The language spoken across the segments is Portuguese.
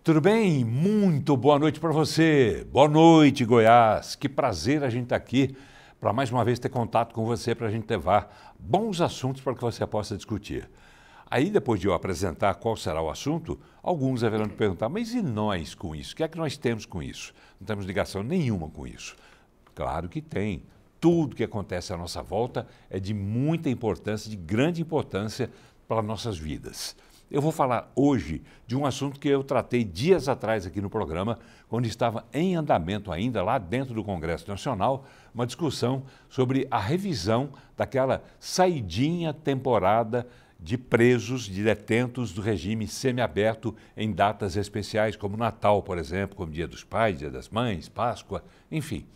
Tudo bem? Muito boa noite para você. Boa noite, Goiás. Que prazer a gente estar aqui para mais uma vez ter contato com você para a gente levar bons assuntos para que você possa discutir. Aí, depois de eu apresentar qual será o assunto, alguns haverão de perguntar, mas e nós com isso? O que é que nós temos com isso? Não temos ligação nenhuma com isso. Claro que tem. Tudo que acontece à nossa volta é de muita importância, de grande importância para nossas vidas. Eu vou falar hoje de um assunto que eu tratei dias atrás aqui no programa, quando estava em andamento ainda, lá dentro do Congresso Nacional, uma discussão sobre a revisão daquela saidinha temporada de presos, de detentos do regime semiaberto em datas especiais, como Natal, por exemplo, como Dia dos Pais, Dia das Mães, Páscoa, enfim.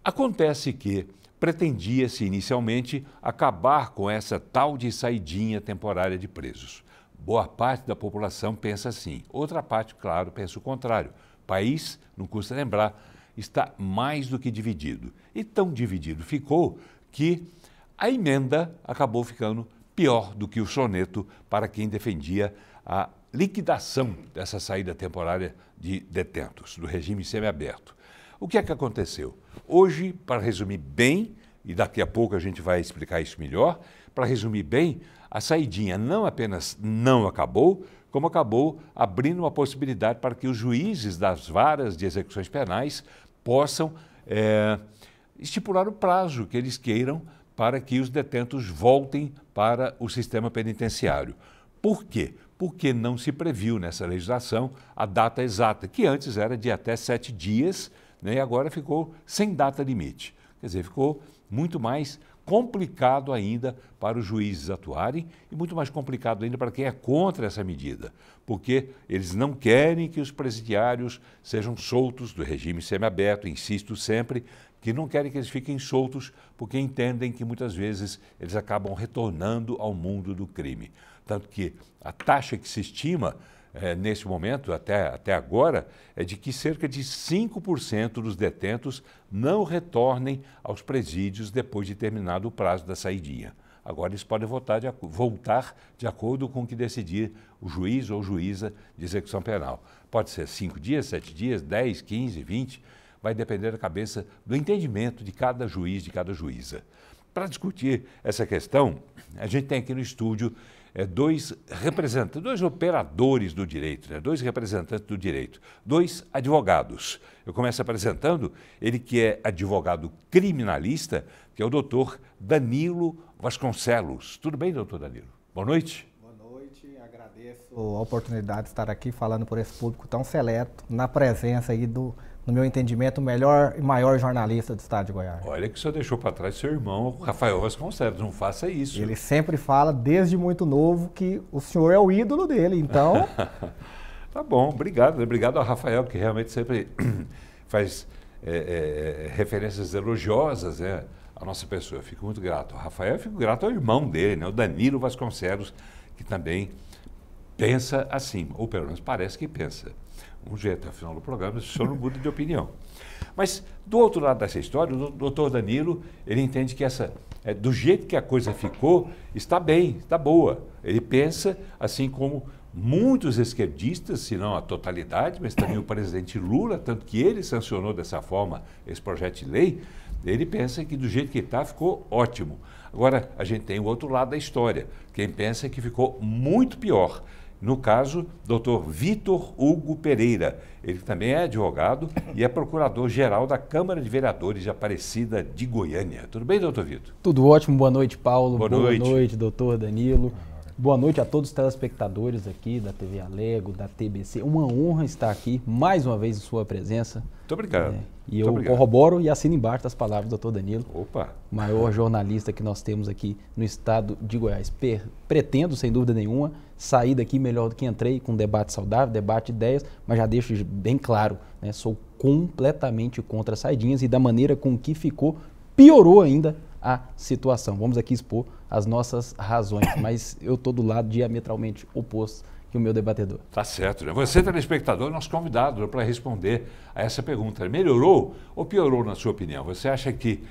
Acontece que pretendia-se inicialmente acabar com essa tal de saidinha temporária de presos. Boa parte da população pensa assim, outra parte, claro, pensa o contrário. O país, não custa lembrar, está mais do que dividido. E tão dividido ficou que a emenda acabou ficando pior do que o soneto para quem defendia a liquidação dessa saída temporária de detentos, do regime semiaberto. O que é que aconteceu? Hoje, para resumir bem, e daqui a pouco a gente vai explicar isso melhor, para resumir bem, a saidinha não apenas não acabou, como acabou abrindo uma possibilidade para que os juízes das varas de execuções penais possam estipular o prazo que eles queiram para que os detentos voltem para o sistema penitenciário. Por quê? Porque não se previu nessa legislação a data exata, que antes era de até 7 dias, né, e agora ficou sem data limite. Quer dizer, ficou muito mais complicado ainda para os juízes atuarem e muito mais complicado ainda para quem é contra essa medida, porque eles não querem que os presidiários sejam soltos do regime semiaberto, insisto sempre, que não querem que eles fiquem soltos porque entendem que muitas vezes eles acabam retornando ao mundo do crime. Tanto que a taxa que se estima nesse momento, até agora, é de que cerca de 5% dos detentos não retornem aos presídios depois de terminado o prazo da saidinha. Agora eles podem voltar de acordo com o que decidir o juiz ou juíza de execução penal. Pode ser 5 dias, 7 dias, 10, 15, 20, vai depender da cabeça, do entendimento de cada juiz, de cada juíza. Para discutir essa questão, a gente tem aqui no estúdio dois representantes, dois operadores do direito, né? Dois representantes do direito, dois advogados. Eu começo apresentando ele que é advogado criminalista, que é o doutor Danilo Vasconcelos. Tudo bem, doutor Danilo? Boa noite. Boa noite, agradeço a oportunidade de estar aqui falando por esse público tão seleto, na presença aí no meu entendimento, o melhor e maior jornalista do estado de Goiás. Olha que o senhor deixou para trás seu irmão, Rafael Vasconcelos, não faça isso. Ele sempre fala, desde muito novo, que o senhor é o ídolo dele, então... Tá bom, obrigado. Obrigado ao Rafael, que realmente sempre faz referências elogiosas, né, à nossa pessoa. Eu fico muito grato. O Rafael, eu fico grato ao irmão dele, né, o Danilo Vasconcelos, que também pensa assim, ou pelo menos parece que pensa. Vamos ver até o final do programa, se o senhor não muda de opinião. Mas, do outro lado dessa história, o doutor Danilo, ele entende que do jeito que a coisa ficou, está bem, está boa. Ele pensa, assim como muitos esquerdistas, se não a totalidade, mas também o presidente Lula, tanto que ele sancionou dessa forma esse projeto de lei, ele pensa que do jeito que está, ficou ótimo. Agora, a gente tem o outro lado da história. Quem pensa que ficou muito pior. No caso, doutor Vitor Hugo Pereira, ele também é advogado e é procurador-geral da Câmara de Vereadores de Aparecida de Goiânia. Tudo bem, doutor Vitor? Tudo ótimo, boa noite, Paulo. Boa noite, doutor Danilo. Boa noite a todos os telespectadores aqui da TV Alego, da TBC. Uma honra estar aqui mais uma vez em sua presença. Muito obrigado. E eu corroboro e assino embaixo das palavras do doutor Danilo. Opa! Maior jornalista que nós temos aqui no estado de Goiás. Pretendo, sem dúvida nenhuma, sair daqui melhor do que entrei, com um debate saudável, debate de ideias, mas já deixo bem claro, né, sou completamente contra as saidinhas e da maneira com que ficou, piorou ainda a situação. Vamos aqui expor as nossas razões, mas eu estou do lado diametralmente oposto que o meu debatedor. Tá certo, né? Você, telespectador, é nosso convidado para responder a essa pergunta. Melhorou ou piorou, na sua opinião? Você acha que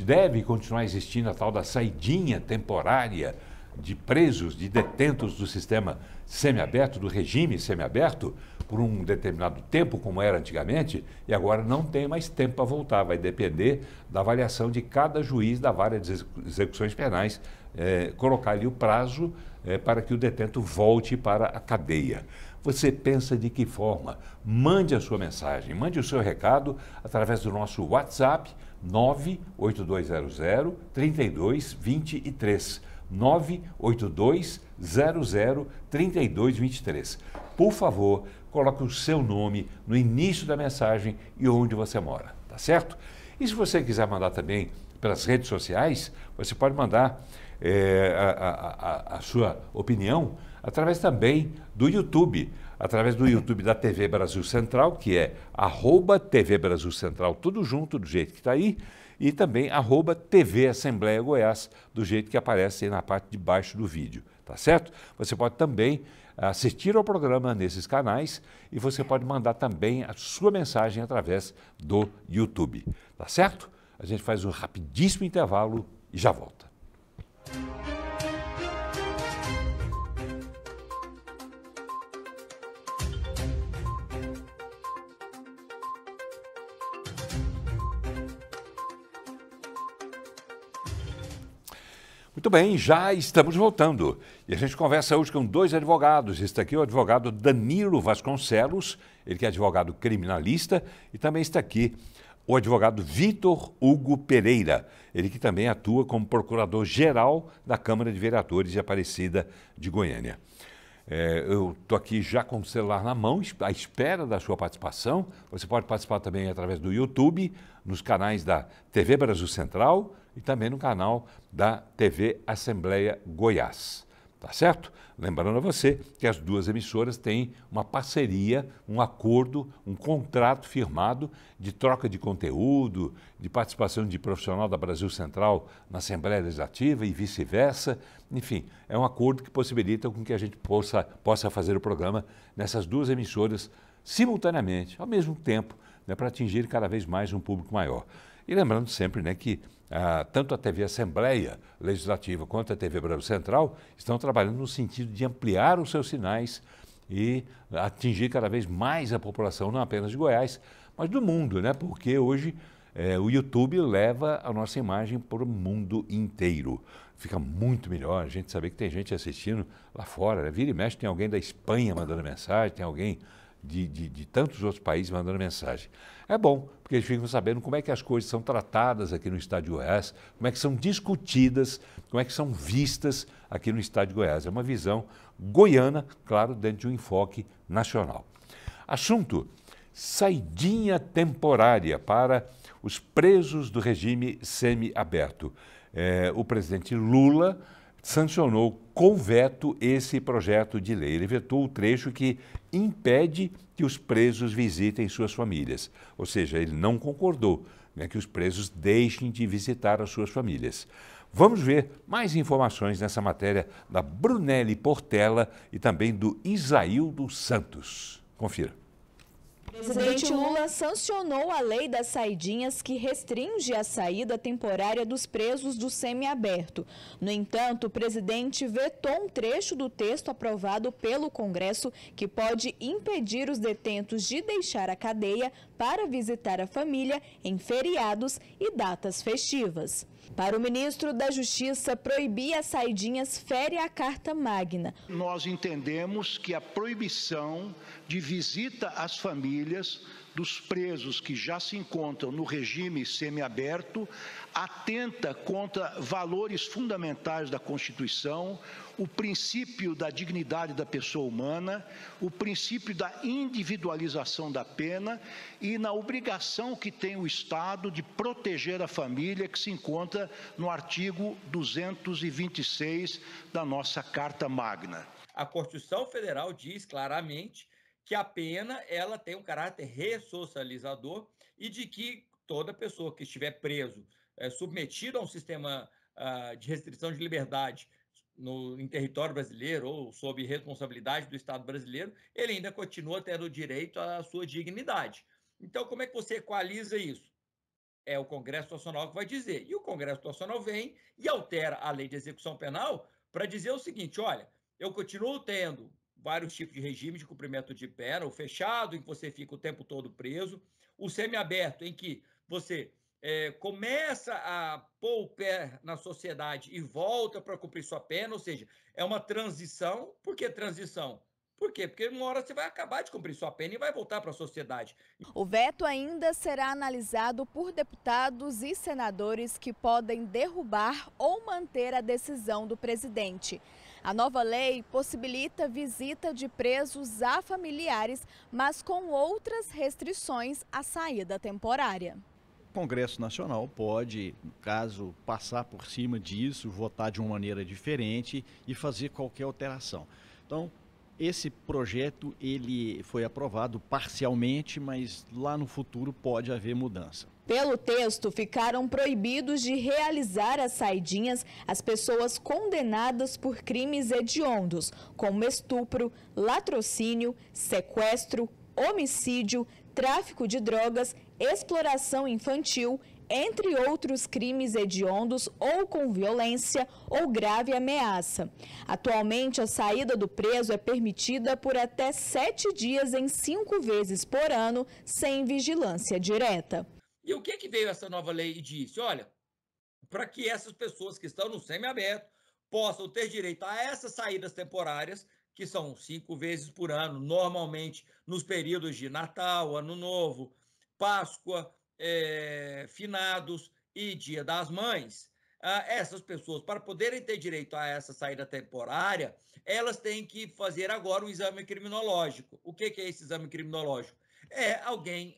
deve continuar existindo a tal da saidinha temporária de presos, de detentos do sistema semiaberto, do regime semiaberto, por um determinado tempo, como era antigamente, e agora não tem mais tempo para voltar. Vai depender da avaliação de cada juiz da vara de execuções penais, colocar ali o prazo para que o detento volte para a cadeia. Você pensa de que forma? Mande a sua mensagem, mande o seu recado através do nosso WhatsApp 98200-3223. 98200-3223. Por favor, coloque o seu nome no início da mensagem e onde você mora, tá certo? E se você quiser mandar também pelas redes sociais, você pode mandar a sua opinião através também do YouTube, através do YouTube da TV Brasil Central, que é @TV Brasil Central, tudo junto, do jeito que está aí, e também @TV Assembleia Goiás, do jeito que aparece aí na parte de baixo do vídeo, tá certo? Você pode também assistir ao programa nesses canais e você pode mandar também a sua mensagem através do YouTube, tá certo? A gente faz um rapidíssimo intervalo e já volta. Muito bem, já estamos voltando. E a gente conversa hoje com dois advogados. Este aqui é o advogado Danilo Vasconcelos, ele que é advogado criminalista, e também está aqui o advogado Vitor Hugo Pereira, ele que também atua como procurador-geral da Câmara de Vereadores de Aparecida de Goiânia. Eu estou aqui já com o celular na mão, à espera da sua participação. Você pode participar também através do YouTube, nos canais da TV Brasil Central e também no canal da TV Assembleia Goiás. Tá certo? Lembrando a você que as duas emissoras têm uma parceria, um acordo, um contrato firmado de troca de conteúdo, de participação de profissional da Brasil Central na Assembleia Legislativa e vice-versa. Enfim, é um acordo que possibilita com que a gente possa fazer o programa nessas duas emissoras simultaneamente, ao mesmo tempo, né, para atingir cada vez mais um público maior. E lembrando sempre, né, que tanto a TV Assembleia Legislativa quanto a TV Brasil Central estão trabalhando no sentido de ampliar os seus sinais e atingir cada vez mais a população, não apenas de Goiás, mas do mundo, né? Porque hoje o YouTube leva a nossa imagem para o mundo inteiro. Fica muito melhor a gente saber que tem gente assistindo lá fora, né? Vira e mexe, tem alguém da Espanha mandando mensagem, tem alguém de tantos outros países mandando mensagem. É bom, porque eles ficam sabendo como é que as coisas são tratadas aqui no estado de Goiás, como é que são discutidas, como é que são vistas aqui no estado de Goiás. É uma visão goiana, claro, dentro de um enfoque nacional. Assunto: saidinha temporária para os presos do regime semiaberto. O presidente Lula sancionou com veto esse projeto de lei. Ele vetou o trecho que impede que os presos visitem suas famílias. Ou seja, ele não concordou, né, que os presos deixem de visitar as suas famílias. Vamos ver mais informações nessa matéria da Brunelli Portela e também do Isaildo Santos. Confira. O presidente Lula sancionou a lei das saidinhas que restringe a saída temporária dos presos do semiaberto. No entanto, o presidente vetou um trecho do texto aprovado pelo Congresso que pode impedir os detentos de deixar a cadeia para visitar a família em feriados e datas festivas. Para o ministro da Justiça, proibir as saidinhas fere a Carta Magna. Nós entendemos que a proibição de visita às famílias dos presos que já se encontram no regime semiaberto atenta contra valores fundamentais da Constituição, o princípio da dignidade da pessoa humana, o princípio da individualização da pena e na obrigação que tem o Estado de proteger a família, que se encontra no artigo 226 da nossa Carta Magna. A Constituição Federal diz claramente que a pena ela tem um caráter ressocializador e de que toda pessoa que estiver preso, submetido a um sistema de restrição de liberdade em território brasileiro ou sob responsabilidade do Estado brasileiro, ele ainda continua tendo direito à sua dignidade. Então, como é que você equaliza isso? É o Congresso Nacional que vai dizer. E o Congresso Nacional vem e altera a lei de execução penal para dizer o seguinte: olha, eu continuo tendo vários tipos de regime de cumprimento de pena, o fechado, em que você fica o tempo todo preso, o semiaberto, em que você começa a pôr o pé na sociedade e volta para cumprir sua pena, ou seja, é uma transição. Por que transição? Por quê? Porque uma hora você vai acabar de cumprir sua pena e vai voltar para a sociedade. O veto ainda será analisado por deputados e senadores que podem derrubar ou manter a decisão do presidente. A nova lei possibilita visita de presos a familiares, mas com outras restrições à saída temporária. O Congresso Nacional pode, caso passar por cima disso, votar de uma maneira diferente e fazer qualquer alteração. Então, esse projeto ele foi aprovado parcialmente, mas lá no futuro pode haver mudança. Pelo texto, ficaram proibidos de realizar as saidinhas as pessoas condenadas por crimes hediondos, como estupro, latrocínio, sequestro, homicídio, tráfico de drogas, exploração infantil, entre outros crimes hediondos ou com violência ou grave ameaça. Atualmente, a saída do preso é permitida por até 7 dias em 5 vezes por ano, sem vigilância direta. E o que veio essa nova lei e disse? Olha, para que essas pessoas que estão no semiaberto possam ter direito a essas saídas temporárias, que são 5 vezes por ano, normalmente nos períodos de Natal, Ano Novo, Páscoa, finados e Dia das Mães. Essas pessoas, para poderem ter direito a essa saída temporária, elas têm que fazer agora um exame criminológico. O que é esse exame criminológico? É alguém,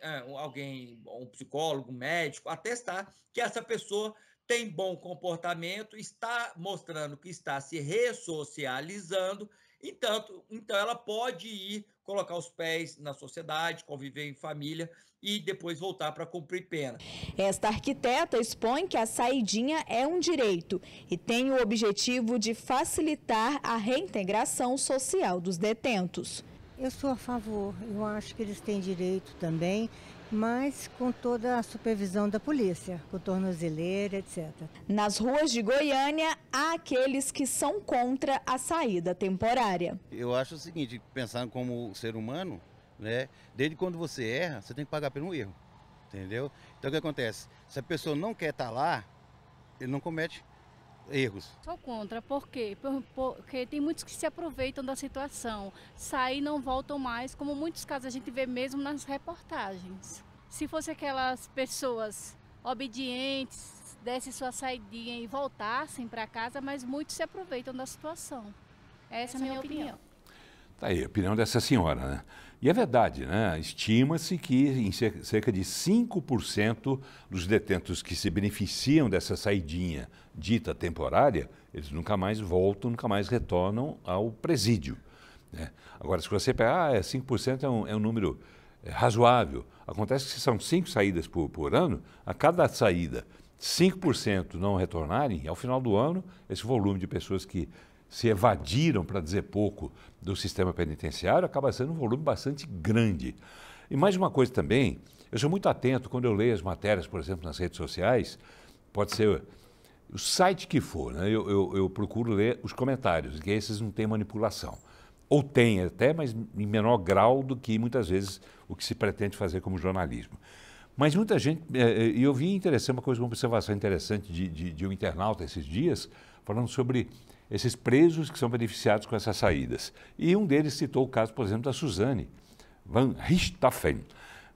um psicólogo, um médico, atestar que essa pessoa tem bom comportamento, está mostrando que está se ressocializando, então ela pode ir colocar os pés na sociedade, conviver em família e depois voltar para cumprir pena. Esta arquiteta expõe que a saidinha é um direito e tem o objetivo de facilitar a reintegração social dos detentos. Eu sou a favor, eu acho que eles têm direito também, mas com toda a supervisão da polícia, com tornozeleira, etc. Nas ruas de Goiânia, há aqueles que são contra a saída temporária. Eu acho o seguinte, pensando como ser humano, né, desde quando você erra, você tem que pagar pelo erro, entendeu? Então o que acontece? Se a pessoa não quer estar lá, ele não comete erros. Sou contra, por quê? Porque tem muitos que se aproveitam da situação, saem e não voltam mais, como muitos casos a gente vê mesmo nas reportagens. Se fosse aquelas pessoas obedientes, dessem sua saidinha e voltassem para casa, mas muitos se aproveitam da situação. Essa é a minha opinião. Tá aí, a opinião dessa senhora, né? E é verdade, né? Estima-se que em cerca de 5% dos detentos que se beneficiam dessa saidinha dita temporária, eles nunca mais voltam, nunca mais retornam ao presídio, né? Agora, se você pegar, 5% é um número razoável. Acontece que se são 5 saídas por ano, a cada saída 5% não retornarem, ao final do ano, esse volume de pessoas que se evadiram, para dizer pouco, do sistema penitenciário, acaba sendo um volume bastante grande. E mais uma coisa também, eu sou muito atento quando eu leio as matérias, por exemplo, nas redes sociais, pode ser o site que for, né? Eu procuro ler os comentários, que esses não têm manipulação. Ou tem até, mas em menor grau do que muitas vezes o que se pretende fazer como jornalismo. Mas muita gente, e eu vi uma observação interessante de um internauta esses dias, falando sobre esses presos que são beneficiados com essas saídas. E um deles citou o caso, por exemplo, da Suzane van Richthofen,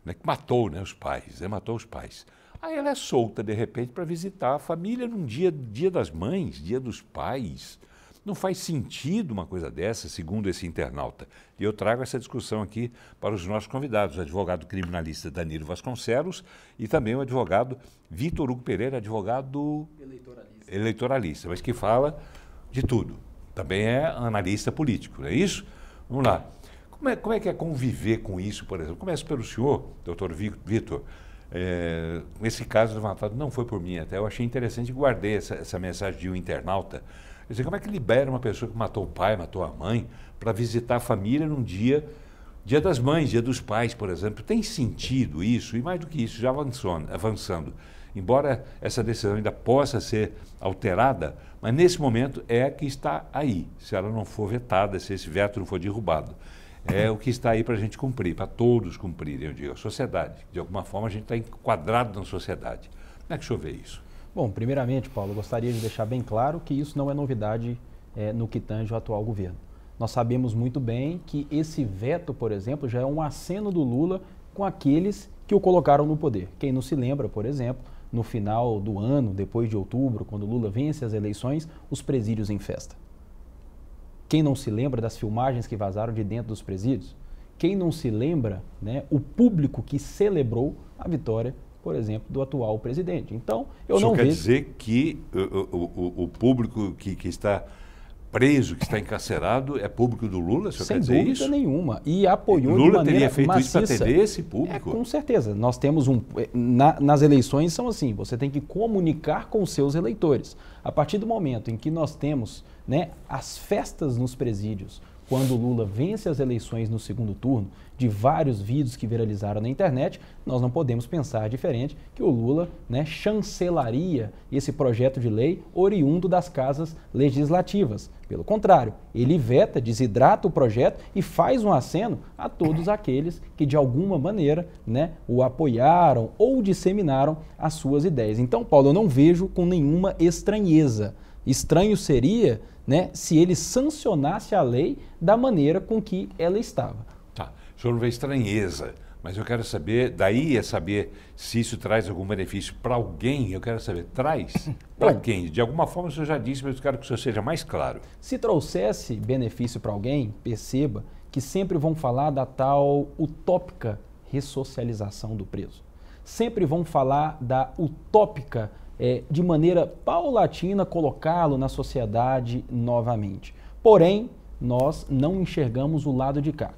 né, que matou, né, os pais, matou os pais. Aí ela é solta, de repente, para visitar a família num dia das mães, dia dos pais. Não faz sentido uma coisa dessa, segundo esse internauta. E eu trago essa discussão aqui para os nossos convidados, o advogado criminalista Danilo Vasconcelos e também o advogado Vitor Hugo Pereira, advogado eleitoralista, mas que fala de tudo. Também é analista político, não é isso? Vamos lá. Como é que é conviver com isso, por exemplo? Começo pelo senhor, doutor Vitor. Esse caso levantado não foi por mim até, eu achei interessante e guardei essa mensagem de um internauta. Quer dizer, como é que libera uma pessoa que matou o pai, matou a mãe, para visitar a família num dia das mães, dia dos pais, por exemplo? Tem sentido isso? E mais do que isso, já avançando, embora essa decisão ainda possa ser alterada, mas nesse momento é a que está aí, se ela não for vetada, se esse veto não for derrubado. É o que está aí para a gente cumprir, para todos cumprirem, eu digo, a sociedade. De alguma forma a gente está enquadrado na sociedade. Como é que o senhor vê isso? Bom, primeiramente, Paulo, eu gostaria de deixar bem claro que isso não é novidade no que tange o atual governo. Nós sabemos muito bem que esse veto, por exemplo, já é um aceno do Lula com aqueles que o colocaram no poder. Quem não se lembra, por exemplo, no final do ano, depois de outubro, quando Lula vence as eleições, os presídios em festa. Quem não se lembra das filmagens que vazaram de dentro dos presídios? Quem não se lembra, né, o público que celebrou a vitória, por exemplo, do atual presidente? Então, eu não vejo... quer dizer que o público que está preso, que está encarcerado, é público do Lula? Sem dúvida nenhuma. E apoiou Lula de maneira teria feito maciça. isso para atender esse público? Com certeza. Nós temos nas eleições são assim, você tem que comunicar com os seus eleitores. A partir do momento em que nós temos, né, as festas nos presídios, quando o Lula vence as eleições no segundo turno, de vários vídeos que viralizaram na internet, nós não podemos pensar diferente que o Lula, né, chancelaria esse projeto de lei oriundo das casas legislativas. Pelo contrário, ele veta, desidrata o projeto e faz um aceno a todos aqueles que de alguma maneira, né, o apoiaram ou disseminaram as suas ideias. Então, Paulo, eu não vejo com nenhuma estranheza. Estranho seria, né, se ele sancionasse a lei da maneira com que ela estava. Tá, o senhor não vê estranheza, mas eu quero saber, daí é saber se isso traz algum benefício para alguém, eu quero saber, traz para quem? De alguma forma o senhor já disse, mas eu quero que o senhor seja mais claro. Se trouxesse benefício para alguém, perceba que sempre vão falar da tal utópica ressocialização do preso. Sempre vão falar da utópica de maneira paulatina, colocá-lo na sociedade novamente. Porém, nós não enxergamos o lado de cá.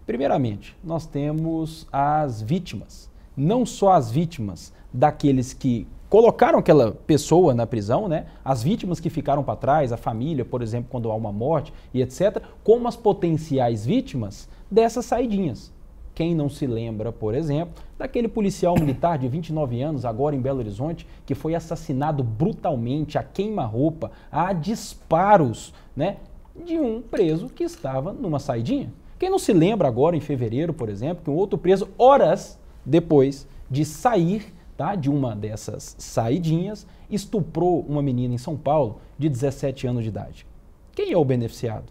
Primeiramente, nós temos as vítimas. Não só as vítimas daqueles que colocaram aquela pessoa na prisão, né? As vítimas que ficaram para trás, a família, por exemplo, quando há uma morte e etc., como as potenciais vítimas dessas saidinhas. Quem não se lembra, por exemplo, daquele policial militar de 29 anos, agora em Belo Horizonte, que foi assassinado brutalmente, a queima-roupa, a disparos, né, de um preso que estava numa saidinha? Quem não se lembra agora, em fevereiro, por exemplo, que um outro preso, horas depois de sair, tá, de uma dessas saidinhas, estuprou uma menina em São Paulo de 17 anos de idade? Quem é o beneficiado?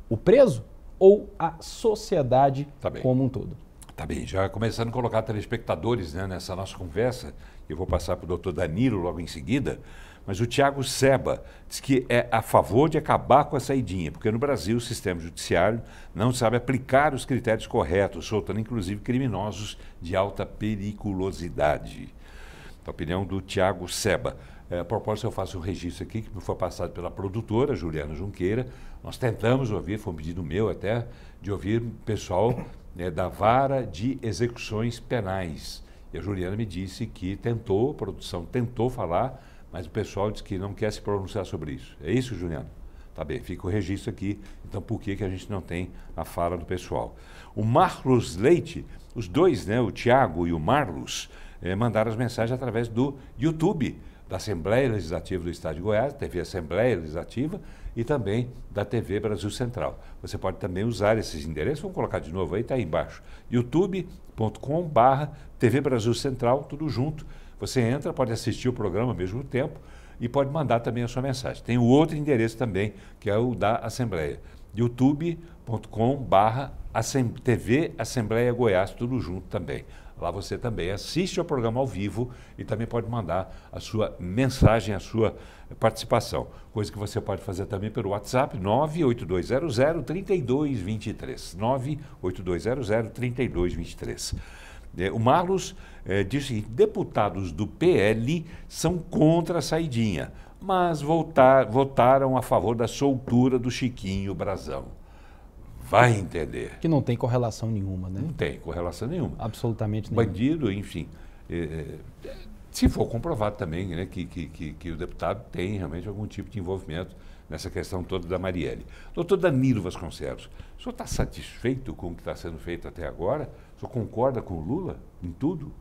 O preso ou a sociedade como um todo? Tá bem, já começando a colocar telespectadores, né, nessa nossa conversa, eu vou passar para o doutor Danilo logo em seguida, mas o Tiago Seba diz que é a favor de acabar com a saidinha, porque no Brasil o sistema judiciário não sabe aplicar os critérios corretos, soltando inclusive criminosos de alta periculosidade. A opinião do Tiago Seba. A propósito, eu faço um registro aqui que foi passado pela produtora Juliana Junqueira. Nós tentamos ouvir, foi um pedido meu até, de ouvir o pessoal, né, da Vara de Execuções Penais. E a Juliana me disse que tentou, a produção tentou falar, mas o pessoal disse que não quer se pronunciar sobre isso. É isso, Juliana? Tá bem, fica o registro aqui. Então, por que a gente não tem a fala do pessoal? O Marlos Leite, os dois, né, o Tiago e o Marlos, mandaram as mensagens através do YouTube da Assembleia Legislativa do Estado de Goiás, TV Assembleia Legislativa, e também da TV Brasil Central. Você pode também usar esses endereços, vamos colocar de novo aí, está aí embaixo, youtube.com/TV Brasil Central, tudo junto. Você entra, pode assistir o programa ao mesmo tempo e pode mandar também a sua mensagem. Tem o outro endereço também, que é o da Assembleia, youtube.com/TV Assembleia Goiás, tudo junto também. Lá você também assiste ao programa ao vivo e também pode mandar a sua mensagem, a sua participação. Coisa que você pode fazer também pelo WhatsApp, 98200-3223. 98200-3223. O Marlos diz o seguinte: deputados do PL são contra a saidinha, mas votaram a favor da soltura do Chiquinho Brazão. Vai entender. Que não tem correlação nenhuma, né? Não tem correlação nenhuma. Absolutamente nenhuma. Bandido, enfim. Se for comprovado também, né, que o deputado tem realmente algum tipo de envolvimento nessa questão toda da Marielle. Doutor Danilo Vasconcelos, o senhor está satisfeito com o que está sendo feito até agora? O senhor concorda com o Lula em tudo?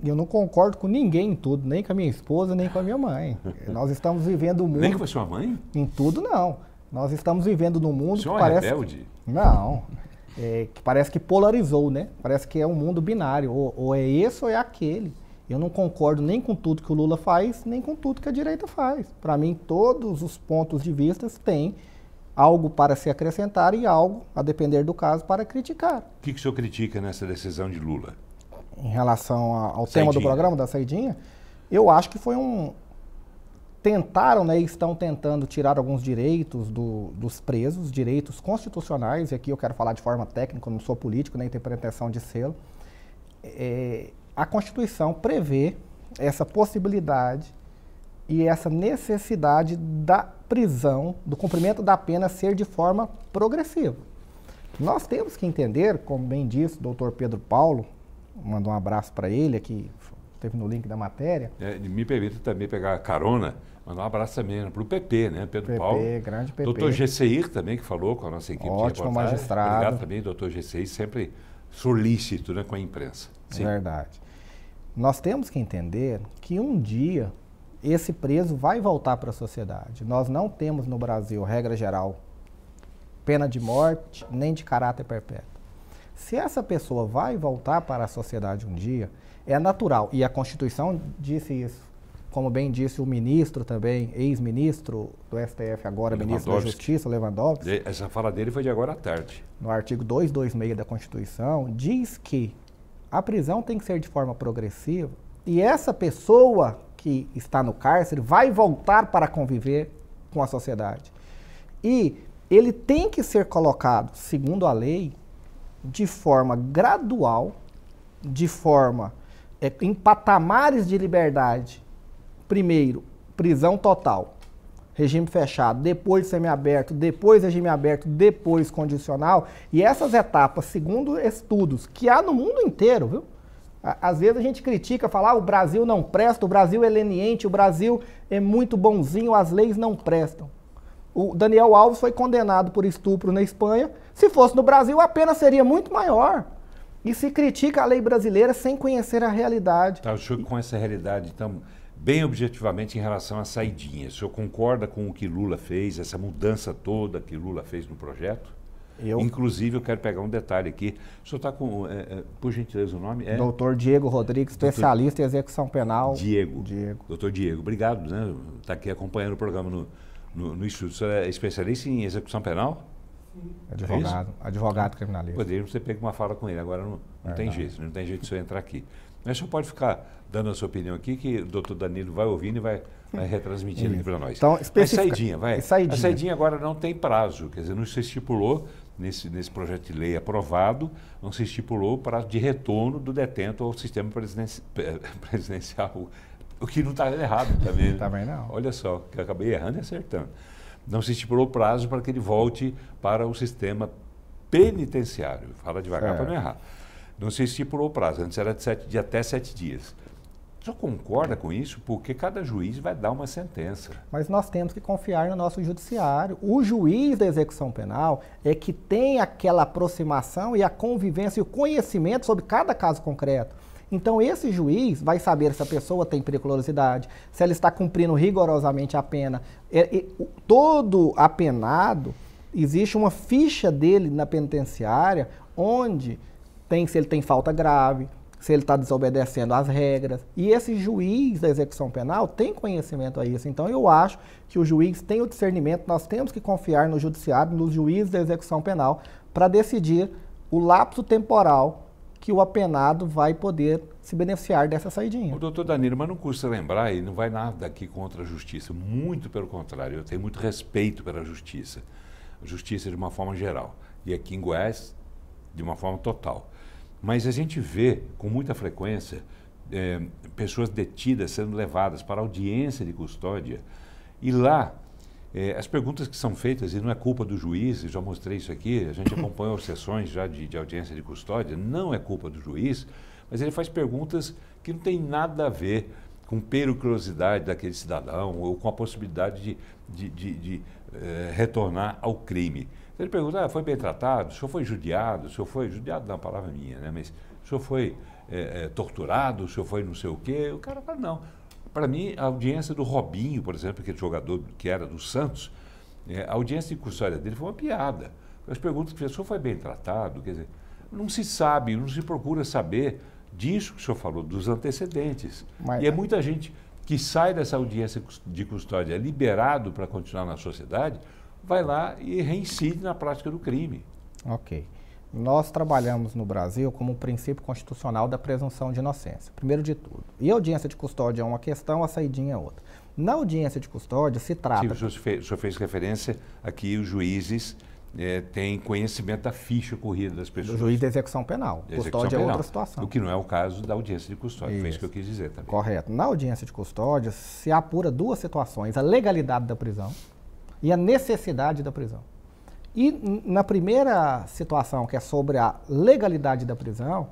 Eu não concordo com ninguém em tudo, nem com a minha esposa, nem com a minha mãe. Nós estamos vivendo um mundo... Nem com a sua mãe? Em tudo, não. Nós estamos vivendo num mundo que parece... rebelde? Não. Que parece que polarizou, né? Parece que é um mundo binário. Ou é esse ou é aquele. Eu não concordo nem com tudo que o Lula faz, nem com tudo que a direita faz. Para mim, todos os pontos de vista têm algo para se acrescentar e algo, a depender do caso, para criticar. O que o senhor critica nessa decisão de Lula? Em relação ao tema do programa, da saidinha, eu acho que foi tentaram, né, e estão tentando tirar alguns direitos dos presos, direitos constitucionais, e aqui eu quero falar de forma técnica, eu não sou político, nem tenho pretensão de ser. A Constituição prevê essa possibilidade e essa necessidade da prisão, do cumprimento da pena ser de forma progressiva. Nós temos que entender, como bem disse o doutor Pedro Paulo, mando um abraço para ele aqui, esteve no link da matéria. Me permita também pegar carona, mandar um abraço também para o PP, né? Pedro Paulo. Grande PP. Doutor Gesseir também, que falou com a nossa equipe. Ótimo magistrado. Obrigado também, doutor Gesseir, sempre solícito, né, com a imprensa. Sim. Verdade. Nós temos que entender que um dia esse preso vai voltar para a sociedade. Nós não temos no Brasil, regra geral, pena de morte nem de caráter perpétuo. Se essa pessoa vai voltar para a sociedade um dia, é natural. E a Constituição disse isso. Como bem disse o ministro também, ex-ministro do STF, agora ministro da Justiça, Lewandowski. Essa fala dele foi de agora à tarde. No artigo 226 da Constituição, diz que a prisão tem que ser de forma progressiva e essa pessoa que está no cárcere vai voltar para conviver com a sociedade. E ele tem que ser colocado, segundo a lei, de forma gradual, de forma em patamares de liberdade. Primeiro, prisão total, regime fechado, depois semiaberto, depois regime aberto, depois condicional. E essas etapas, segundo estudos que há no mundo inteiro, viu? Às vezes a gente critica, fala, o Brasil não presta, o Brasil é leniente, o Brasil é muito bonzinho, as leis não prestam. O Daniel Alves foi condenado por estupro na Espanha. Se fosse no Brasil, a pena seria muito maior. E se critica a lei brasileira sem conhecer a realidade. Tá, o senhor com essa realidade, então, bem objetivamente em relação à saidinha, o senhor concorda com o que Lula fez, essa mudança toda que Lula fez no projeto? Inclusive, eu quero pegar um detalhe aqui. O senhor está com, por gentileza, o nome? Doutor Diego Rodrigues, especialista em execução penal. Diego. Doutor Diego, obrigado, né? Está aqui acompanhando o programa no Instituto. O senhor é especialista em execução penal? Sim. Advogado criminalista. Poderíamos ter pego uma fala com ele, agora não tem jeito, não tem jeito de o senhor entrar aqui. Mas o senhor pode ficar dando a sua opinião aqui, que o doutor Danilo vai ouvindo e vai retransmitindo aqui para nós. Então, a saidinha, vai. A saidinha agora não tem prazo, quer dizer, não se estipulou, nesse projeto de lei aprovado, não se estipulou o prazo de retorno do detento ao sistema presidencial, o que não está errado também. Também não. Olha só, que eu acabei errando e acertando. Não se estipulou prazo para que ele volte para o sistema penitenciário. Fala devagar para não errar. Não se estipulou prazo, antes era de até 7 dias. O senhor concorda com isso? Porque cada juiz vai dar uma sentença. Mas nós temos que confiar no nosso judiciário. O juiz da execução penal é que tem aquela aproximação e a convivência e o conhecimento sobre cada caso concreto. Então esse juiz vai saber se a pessoa tem periculosidade, se ela está cumprindo rigorosamente a pena. Todo apenado, existe uma ficha dele na penitenciária onde se ele tem falta grave, se ele está desobedecendo às regras. E esse juiz da execução penal tem conhecimento a isso. Então eu acho que o juiz tem o discernimento, nós temos que confiar no judiciário, nos juízes da execução penal, para decidir o lapso temporal que o apenado vai poder se beneficiar dessa saidinha. O doutor Danilo, mas não custa lembrar, e não vai nada aqui contra a justiça, muito pelo contrário, eu tenho muito respeito pela justiça, a justiça de uma forma geral, e aqui em Goiás, de uma forma total. Mas a gente vê com muita frequência pessoas detidas sendo levadas para audiência de custódia, e lá as perguntas que são feitas, e não é culpa do juiz, eu já mostrei isso aqui, a gente acompanhou sessões já de audiência de custódia, não é culpa do juiz, mas ele faz perguntas que não tem nada a ver com periculosidade daquele cidadão ou com a possibilidade de retornar ao crime. Ele pergunta, foi bem tratado, o senhor foi judiado, o senhor foi, judiado não é uma palavra minha, né? Mas o senhor foi torturado, o senhor foi não sei o quê. O cara fala, não. Para mim, a audiência do Robinho, por exemplo, aquele jogador que era do Santos, a audiência de custódia dele foi uma piada. As perguntas que fez, o senhor foi bem tratado? Quer dizer, não se sabe, não se procura saber disso que o senhor falou, dos antecedentes. E é muita gente que sai dessa audiência de custódia liberado para continuar na sociedade, vai lá e reincide na prática do crime. Ok. Nós trabalhamos no Brasil como um princípio constitucional da presunção de inocência, primeiro de tudo. E a audiência de custódia é uma questão, a saidinha é outra. Na audiência de custódia se trata... Sim, o senhor fez referência aqui, os juízes têm conhecimento da ficha corrida das pessoas. Do juiz de execução penal. Custódia é outra situação. O que não é o caso da audiência de custódia, foi isso que eu quis dizer também. Correto. Na audiência de custódia se apura duas situações, a legalidade da prisão e a necessidade da prisão. E na primeira situação, que é sobre a legalidade da prisão,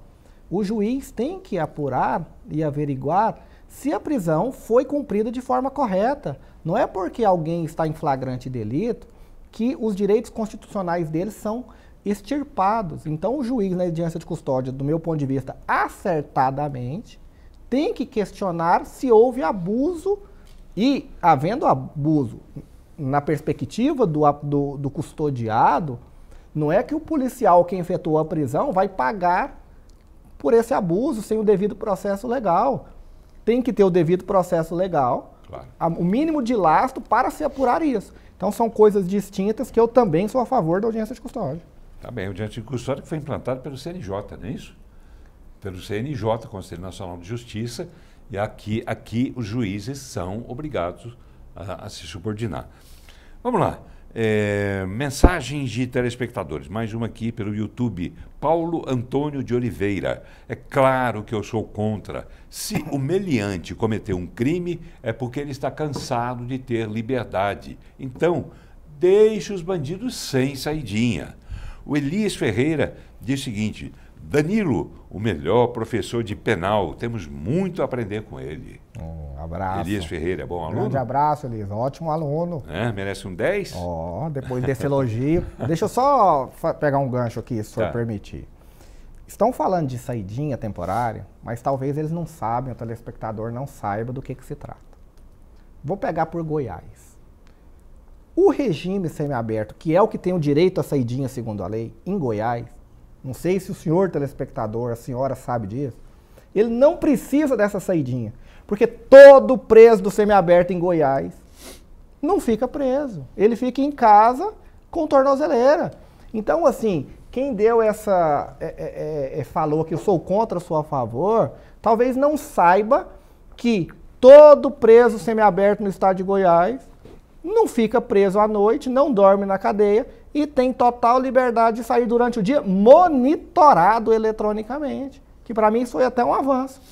o juiz tem que apurar e averiguar se a prisão foi cumprida de forma correta. Não é porque alguém está em flagrante delito que os direitos constitucionais dele são extirpados. Então o juiz na audiência de custódia, do meu ponto de vista, acertadamente, tem que questionar se houve abuso e, havendo abuso na perspectiva do custodiado, não é que o policial que efetuou a prisão vai pagar por esse abuso sem o devido processo legal. Tem que ter o devido processo legal, claro, o mínimo de lastro para se apurar isso. Então são coisas distintas que eu também sou a favor da audiência de custódia. Tá bem, a audiência de custódia que foi implantada pelo CNJ, não é isso? Pelo CNJ, Conselho Nacional de Justiça, e aqui os juízes são obrigados a se subordinar. Vamos lá. Mensagens de telespectadores. Mais uma aqui pelo YouTube. Paulo Antônio de Oliveira. É claro que eu sou contra. Se o meliante cometeu um crime, é porque ele está cansado de ter liberdade. Então, deixe os bandidos sem saidinha. O Elias Ferreira diz o seguinte: Danilo, o melhor professor de penal, temos muito a aprender com ele. Um abraço. Elias Ferreira, bom aluno? Grande abraço, Elias, ótimo aluno. Merece um 10? Depois desse elogio. Deixa eu só pegar um gancho aqui, se o senhor permitir. Estão falando de saidinha temporária, mas talvez eles não sabem, o telespectador não saiba do que se trata. Vou pegar por Goiás. O regime semiaberto, que é o que tem o direito à saidinha segundo a lei, em Goiás, não sei se o senhor telespectador, a senhora sabe disso, ele não precisa dessa saidinha, porque todo preso do semiaberto em Goiás não fica preso. Ele fica em casa com tornozeleira. Então, assim, quem deu essa... falou que eu sou contra, sou a favor, talvez não saiba que todo preso semiaberto no estado de Goiás não fica preso à noite, não dorme na cadeia e tem total liberdade de sair durante o dia, monitorado eletronicamente. Que para mim isso foi até um avanço.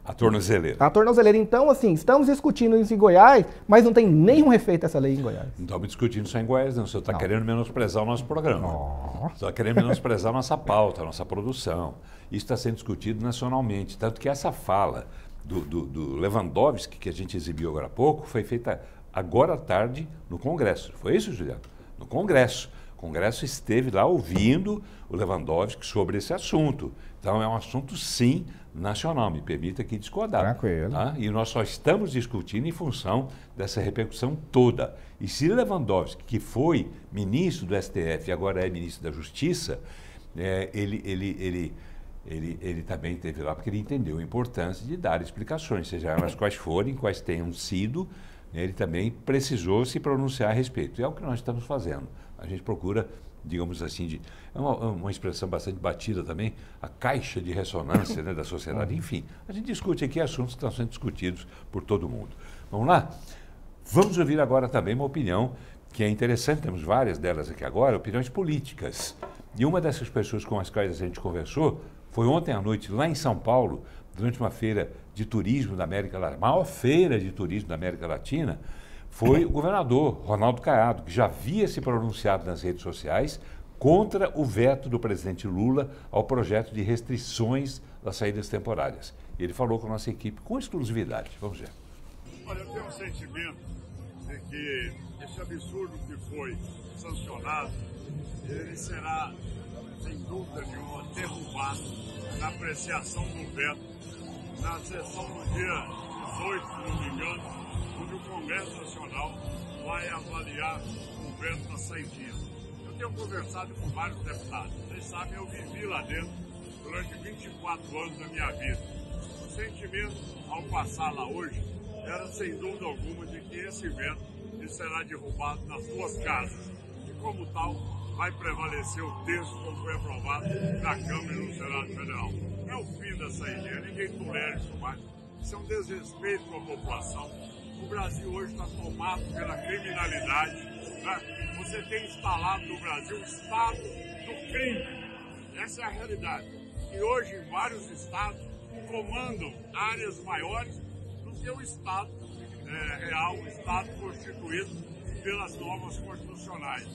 A tornozeleira. A tornozeleira. Então, assim, estamos discutindo isso em Goiás, mas não tem nenhum efeito essa lei em Goiás. Não estamos discutindo só em Goiás, não. O senhor está querendo menosprezar o nosso programa. O senhor está querendo menosprezar a nossa pauta, a nossa produção. Isso está sendo discutido nacionalmente. Tanto que essa fala do Lewandowski, que a gente exibiu agora há pouco, foi feita agora à tarde no Congresso. Foi isso, Juliano? No Congresso. O Congresso esteve lá ouvindo o Lewandowski sobre esse assunto. Então é um assunto, sim, nacional. Me permita aqui discordar. Tranquilo. Tá? E nós só estamos discutindo em função dessa repercussão toda. E se Lewandowski, que foi ministro do STF e agora é ministro da Justiça, ele também esteve lá porque ele entendeu a importância de dar explicações, seja elas quais forem, quais tenham sido, ele também precisou se pronunciar a respeito. E é o que nós estamos fazendo. A gente procura, digamos assim, é uma expressão bastante batida também, a caixa de ressonância, né, da sociedade. Enfim, a gente discute aqui assuntos que estão sendo discutidos por todo mundo. Vamos lá? Vamos ouvir agora também uma opinião que é interessante, temos várias delas aqui agora, opiniões políticas. E uma dessas pessoas com as quais a gente conversou foi ontem à noite, lá em São Paulo, durante uma feira de turismo da América Latina, a maior feira de turismo da América Latina, foi o governador Ronaldo Caiado, que já havia se pronunciado nas redes sociais contra o veto do presidente Lula ao projeto de restrições das saídas temporárias. E ele falou com a nossa equipe com exclusividade. Vamos ver. Olha, eu tenho um sentimento de que esse absurdo que foi sancionado, ele será, sem dúvida nenhuma, derrubado na apreciação do veto, na sessão do dia 18, se não me engano, onde o Congresso Nacional vai avaliar o veto da saidinha. Eu tenho conversado com vários deputados. Vocês sabem, eu vivi lá dentro durante 24 anos da minha vida. O sentimento, ao passar lá hoje, era sem dúvida alguma de que esse veto será derrubado nas suas casas. E como tal, vai prevalecer o texto como foi aprovado na Câmara e no Senado Federal. Não é o fim da saída, ninguém tolera isso mais. Isso é um desrespeito com a população. O Brasil hoje está tomado pela criminalidade. Né? Você tem instalado no Brasil o estado do crime. Essa é a realidade. E hoje, em vários estados, comandam áreas maiores do que o estado real, o estado constituído pelas normas constitucionais.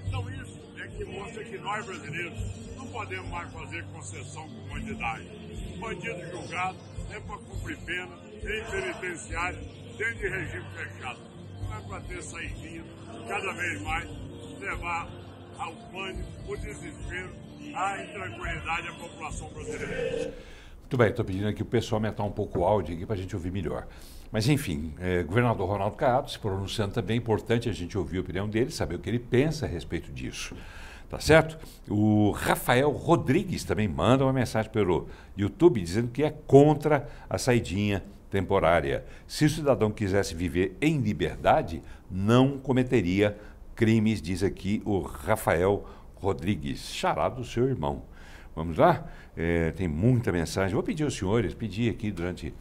Então isso é que mostra que nós brasileiros não podemos mais fazer concessão com bandidagem. Bandido julgado é para cumprir pena, em penitenciário, dentro de regime fechado. Não é para ter saidinha, cada vez mais levar ao pânico, o desespero, a intranquilidade da população brasileira. Muito bem, estou pedindo aqui o pessoal aumentar um pouco o áudio aqui para a gente ouvir melhor. Mas, enfim, governador Ronaldo Caiado se pronunciando também, é importante a gente ouvir a opinião dele, saber o que ele pensa a respeito disso. Tá certo? O Rafael Rodrigues também manda uma mensagem pelo YouTube dizendo que é contra a saidinha temporária. Se o cidadão quisesse viver em liberdade, não cometeria crimes, diz aqui o Rafael Rodrigues, xará do seu irmão. Vamos lá? Tem muita mensagem. Vou pedir aos senhores, pedir aqui durante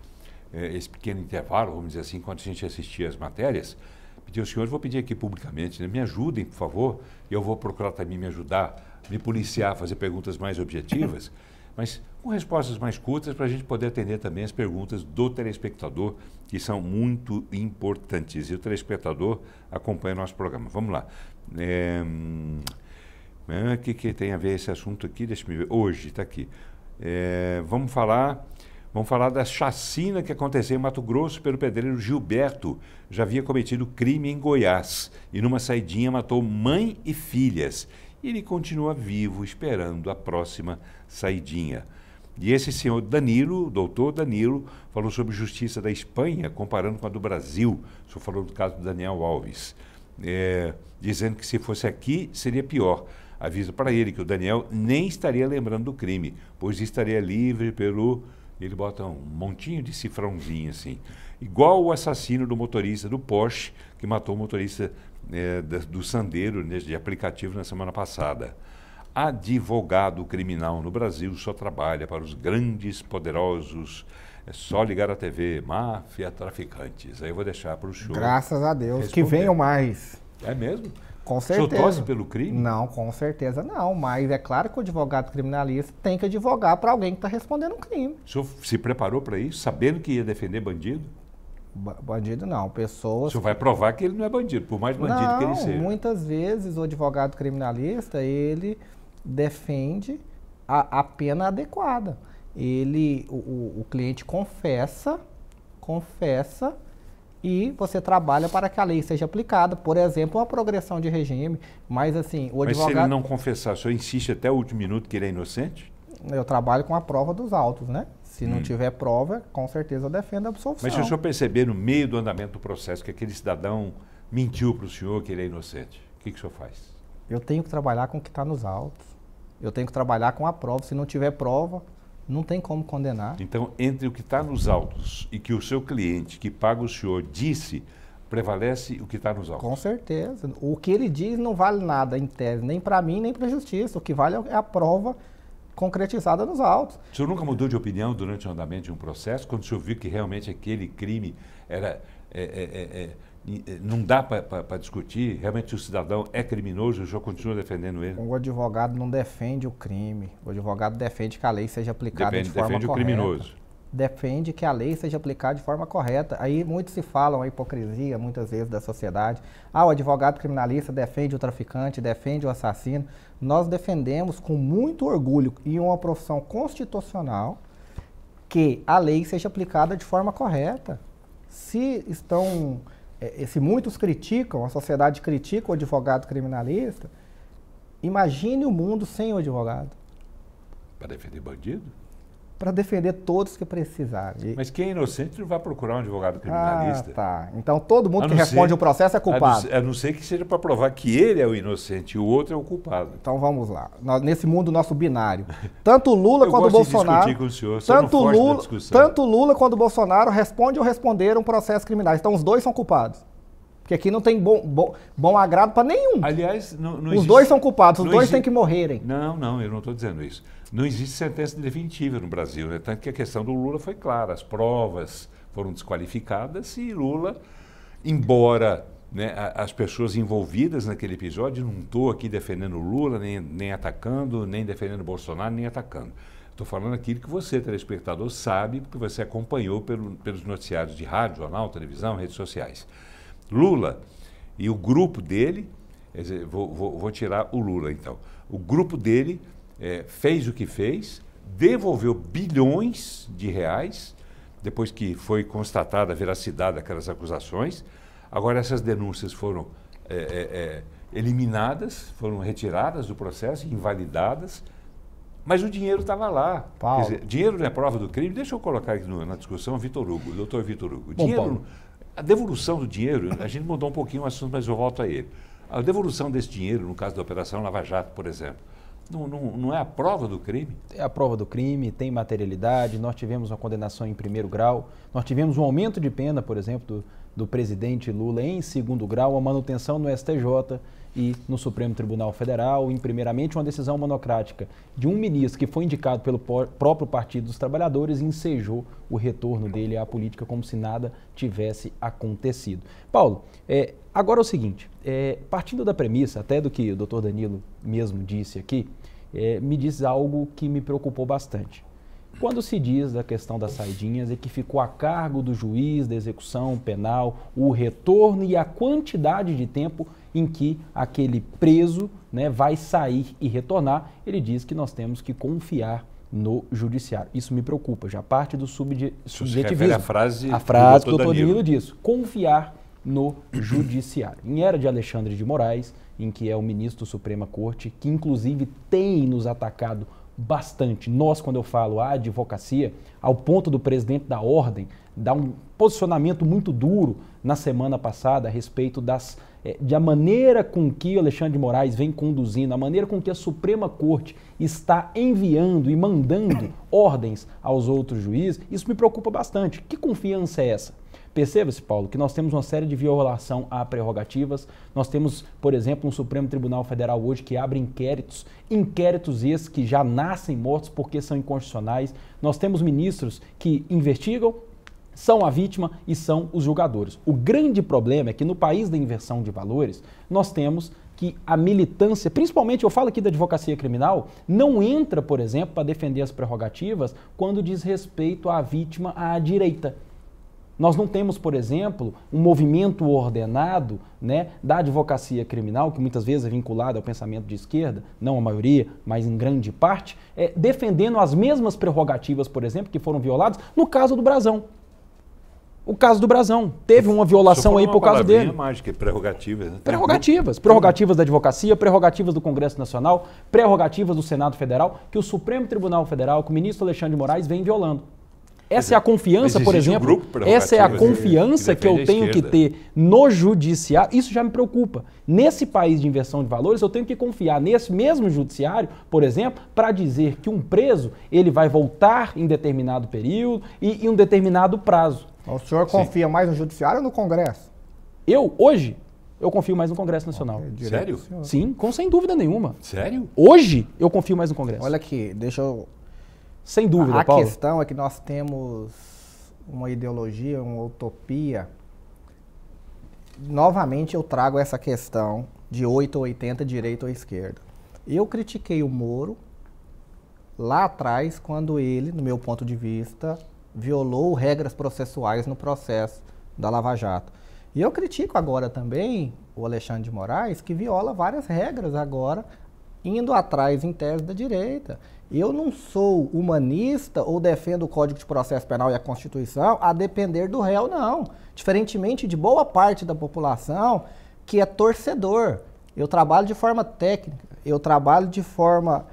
esse pequeno intervalo, vamos dizer assim, enquanto a gente assistir as matérias, pedir aos senhores, vou pedir aqui publicamente, né? Me ajudem, por favor, e eu vou procurar também me ajudar, me policiar, fazer perguntas mais objetivas, mas com respostas mais curtas para a gente poder atender também as perguntas do telespectador, que são muito importantes. E o telespectador acompanha o nosso programa. Vamos lá. O que tem a ver esse assunto aqui? Deixa eu ver. Hoje, está aqui. Vamos falar da chacina que aconteceu em Mato Grosso pelo pedreiro Gilberto. Já havia cometido crime em Goiás e numa saidinha matou mãe e filhas. E ele continua vivo, esperando a próxima saidinha. E esse senhor Danilo, doutor Danilo, falou sobre justiça da Espanha, comparando com a do Brasil. O senhor falou do caso do Daniel Alves. Dizendo que se fosse aqui, seria pior. Avisa para ele que o Daniel nem estaria lembrando do crime, pois estaria livre pelo... Ele bota um montinho de cifrãozinho assim. Igual o assassino do motorista do Porsche, que matou o motorista do Sandero, de aplicativo, na semana passada. Advogado criminal no Brasil só trabalha para os grandes poderosos. É só ligar a TV. Máfia, traficantes. Aí eu vou deixar para o senhor. Graças a Deus. Responder. Que venham mais. É mesmo? Com certeza. O senhor torce pelo crime? Não, com certeza não. Mas é claro que o advogado criminalista tem que advogar para alguém que está respondendo um crime. O senhor se preparou para isso, sabendo que ia defender bandido? Bandido não, pessoas... O senhor vai provar que ele não é bandido, por mais bandido que ele seja. Muitas vezes o advogado criminalista, ele defende a pena adequada. O cliente confessa e você trabalha para que a lei seja aplicada. Por exemplo, uma progressão de regime. Mas assim, o advogado... Mas se ele não confessar, o senhor insiste até o último minuto que ele é inocente? Eu trabalho com a prova dos autos, né? Se não tiver prova, com certeza eu defendo a absolvição. Mas se o senhor perceber no meio do andamento do processo que aquele cidadão mentiu para o senhor que ele é inocente, o que o senhor faz? Eu tenho que trabalhar com o que está nos autos. Eu tenho que trabalhar com a prova. Se não tiver prova, não tem como condenar. Então, entre o que está nos autos e que o seu cliente que paga o senhor disse, prevalece o que está nos autos? Com certeza. O que ele diz não vale nada em tese, nem para mim, nem para a justiça. O que vale é a prova concretizada nos autos. O senhor nunca mudou de opinião durante o andamento de um processo, quando o senhor viu que realmente aquele crime era... não dá para discutir, realmente o cidadão é criminoso, o senhor continua defendendo ele? O advogado não defende o crime, o advogado defende que a lei seja aplicada de forma correta. Defende o criminoso. Defende que a lei seja aplicada de forma correta. Aí muitos se falam a hipocrisia, muitas vezes, da sociedade. O advogado criminalista defende o traficante, defende o assassino. Nós defendemos com muito orgulho e uma profissão constitucional que a lei seja aplicada de forma correta. Se muitos criticam, a sociedade critica o advogado criminalista, imagine o mundo sem o advogado. Para defender bandido? para defender todos que precisarem. Mas quem é inocente não vai procurar um advogado criminalista. Ah, tá. Então todo mundo que responde o processo é culpado. A não ser que seja para provar que ele é o inocente e o outro é o culpado. Então vamos lá. Nesse mundo nosso binário, tanto Lula quanto o Bolsonaro, com o senhor, tanto Lula quanto o Bolsonaro respondem ou responderam processos criminais. Então os dois são culpados. Porque aqui não tem bom agrado para nenhum. Aliás, não os existe, dois são culpados, os dois têm que morrerem. Não, eu não estou dizendo isso. Não existe sentença definitiva no Brasil, né? Tanto que a questão do Lula foi clara. As provas foram desqualificadas e Lula, embora, né, as pessoas envolvidas naquele episódio, não estou aqui defendendo Lula, nem atacando, nem defendendo Bolsonaro, nem atacando. Estou falando aquilo que você, telespectador, sabe, porque você acompanhou pelos noticiários de rádio, jornal, televisão, redes sociais. Lula e o grupo dele, vou tirar o Lula então, o grupo dele fez o que fez, devolveu bilhões de reais, depois que foi constatada a veracidade daquelas acusações. Agora essas denúncias foram eliminadas, foram retiradas do processo, invalidadas, mas o dinheiro estava lá. Quer dizer, dinheiro não é prova do crime. Deixa eu colocar aqui na discussão Vitor Hugo, o doutor Vitor Hugo. A devolução do dinheiro, a gente mudou um pouquinho o assunto, mas eu volto a ele. A devolução desse dinheiro, no caso da Operação Lava Jato, por exemplo, não é a prova do crime? É a prova do crime, tem materialidade, nós tivemos uma condenação em primeiro grau, nós tivemos um aumento de pena, por exemplo, do presidente Lula em segundo grau, a manutenção no STJ e no Supremo Tribunal Federal, em primeiramente uma decisão monocrática de um ministro que foi indicado pelo próprio Partido dos Trabalhadores e ensejou o retorno dele à política como se nada tivesse acontecido. Paulo, agora é o seguinte, partindo da premissa, até do que o doutor Danilo mesmo disse aqui, me diz algo que me preocupou bastante. Quando se diz da questão das saidinhas é que ficou a cargo do juiz da execução penal o retorno e a quantidade de tempo em que aquele preso, né, vai sair e retornar, ele diz que nós temos que confiar no judiciário. Isso me preocupa, já parte do subjetivismo. A frase que o doutor Danilo disse, confiar no judiciário. Em era de Alexandre de Moraes, em que é o ministro da Suprema Corte, que inclusive tem nos atacado bastante. Nós, quando eu falo a advocacia, ao ponto do presidente da Ordem dar um posicionamento muito duro na semana passada a respeito da maneira com que o Alexandre de Moraes vem conduzindo, a maneira com que a Suprema Corte está enviando e mandando ordens aos outros juízes, isso me preocupa bastante. Que confiança é essa? Perceba-se, Paulo, que nós temos uma série de violação a prerrogativas. Nós temos, por exemplo, um Supremo Tribunal Federal hoje que abre inquéritos esses que já nascem mortos porque são inconstitucionais. Nós temos ministros que investigam, são a vítima e são os julgadores. O grande problema é que no país da inversão de valores, nós temos que a militância, principalmente eu falo aqui da advocacia criminal, não entra, por exemplo, para defender as prerrogativas quando diz respeito à vítima à direita. Nós não temos, por exemplo, um movimento ordenado, né, da advocacia criminal, que muitas vezes é vinculado ao pensamento de esquerda, não a maioria, mas em grande parte, defendendo as mesmas prerrogativas, por exemplo, que foram violadas no caso do Brazão. O caso do Brazão. Teve uma violação aí por causa dele. Mágica, prerrogativas, né? Prerrogativas da advocacia, prerrogativas do Congresso Nacional, prerrogativas do Senado Federal, que o Supremo Tribunal Federal, que o ministro Alexandre de Moraes vem violando. Essa é a confiança, por exemplo, essa é a confiança que eu tenho que ter no judiciário. Isso já me preocupa. Nesse país de inversão de valores, eu tenho que confiar nesse mesmo judiciário, por exemplo, para dizer que um preso ele vai voltar em determinado período e em um determinado prazo. O senhor confia mais no judiciário ou no Congresso? Hoje, eu confio mais no Congresso Nacional. Sério? Sim, sem dúvida nenhuma. Sério? Hoje, eu confio mais no Congresso. Olha aqui, deixa eu... Sem dúvida, Paulo. A questão é que nós temos uma ideologia, uma utopia. Novamente eu trago essa questão de 8 ou 80, direita ou esquerda. Eu critiquei o Moro lá atrás, quando ele, no meu ponto de vista, violou regras processuais no processo da Lava Jato. E eu critico agora também o Alexandre de Moraes, que viola várias regras agora, indo atrás em tese da direita. Eu não sou humanista ou defendo o Código de Processo Penal e a Constituição a depender do réu, não. Diferentemente de boa parte da população que é torcedor. Eu trabalho de forma técnica, eu trabalho de forma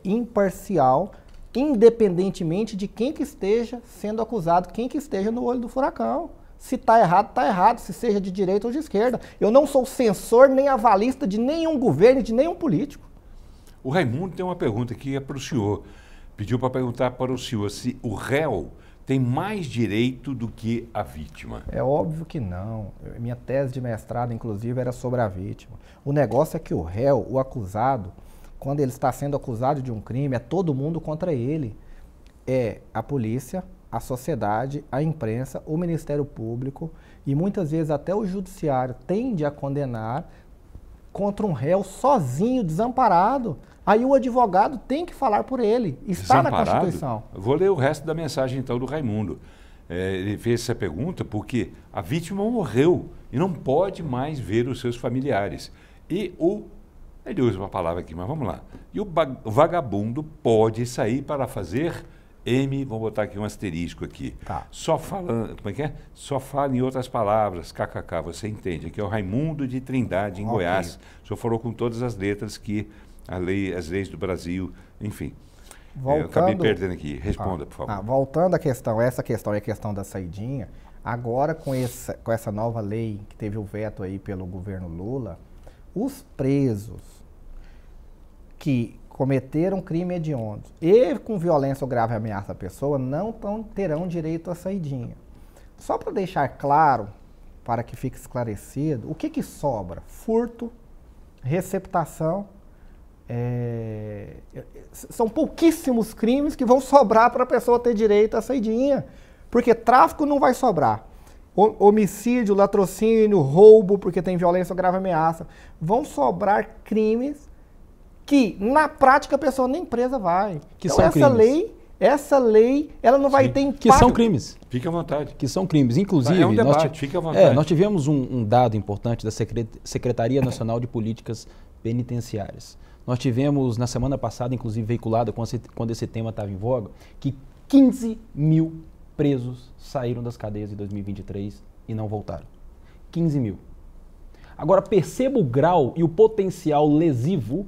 imparcial independentemente de quem que esteja sendo acusado, quem que esteja no olho do furacão. Se está errado, se seja de direita ou de esquerda. Eu não sou censor nem avalista de nenhum governo, de nenhum político. O Raimundo tem uma pergunta que é para o senhor. Pediu para perguntar para o senhor se o réu tem mais direito do que a vítima. É óbvio que não. Minha tese de mestrado, inclusive, era sobre a vítima. O negócio é que o réu, o acusado, quando ele está sendo acusado de um crime, é todo mundo contra ele. É a polícia, a sociedade, a imprensa, o Ministério Público e muitas vezes até o judiciário tende a condenar contra um réu sozinho, desamparado. Aí o advogado tem que falar por ele. Está na Constituição. Vou ler o resto da mensagem então do Raimundo. Ele fez essa pergunta porque a vítima morreu e não pode mais ver os seus familiares. E ele usa uma palavra aqui, mas vamos lá. E o vagabundo pode sair para fazer vou botar aqui um asterisco aqui. Tá. Só falando, como é que é? Só fala em outras palavras, kkk, você entende. Aqui é o Raimundo de Trindade, em Goiás. O senhor falou com todas as letras que as leis do Brasil, enfim. Eu acabei perdendo aqui. Responda, por favor. Voltando à questão, essa questão é a questão da saidinha. Agora, com essa nova lei que teve o veto aí pelo governo Lula, os presos que cometeram crime hediondo e com violência ou grave ameaça à pessoa não terão direito à saidinha. Só para deixar claro, para que fique esclarecido, o que sobra? Furto, receptação, são pouquíssimos crimes que vão sobrar para a pessoa ter direito à saidinha, porque tráfico não vai sobrar. Homicídio, latrocínio, roubo, porque tem violência ou grave ameaça. Vão sobrar crimes que, na prática, a pessoa nem presa vai. Que então, são essa lei, ela não vai ter impacto. Que são crimes. Fique à vontade. Que são crimes. Inclusive, é um debate, fique à vontade. Nós tivemos um dado importante da Secretaria Nacional de Políticas Penitenciárias. Nós tivemos, na semana passada, inclusive veiculada, quando esse tema estava em voga, que 15 mil presos saíram das cadeias em 2023 e não voltaram. 15 mil. Agora, perceba o grau e o potencial lesivo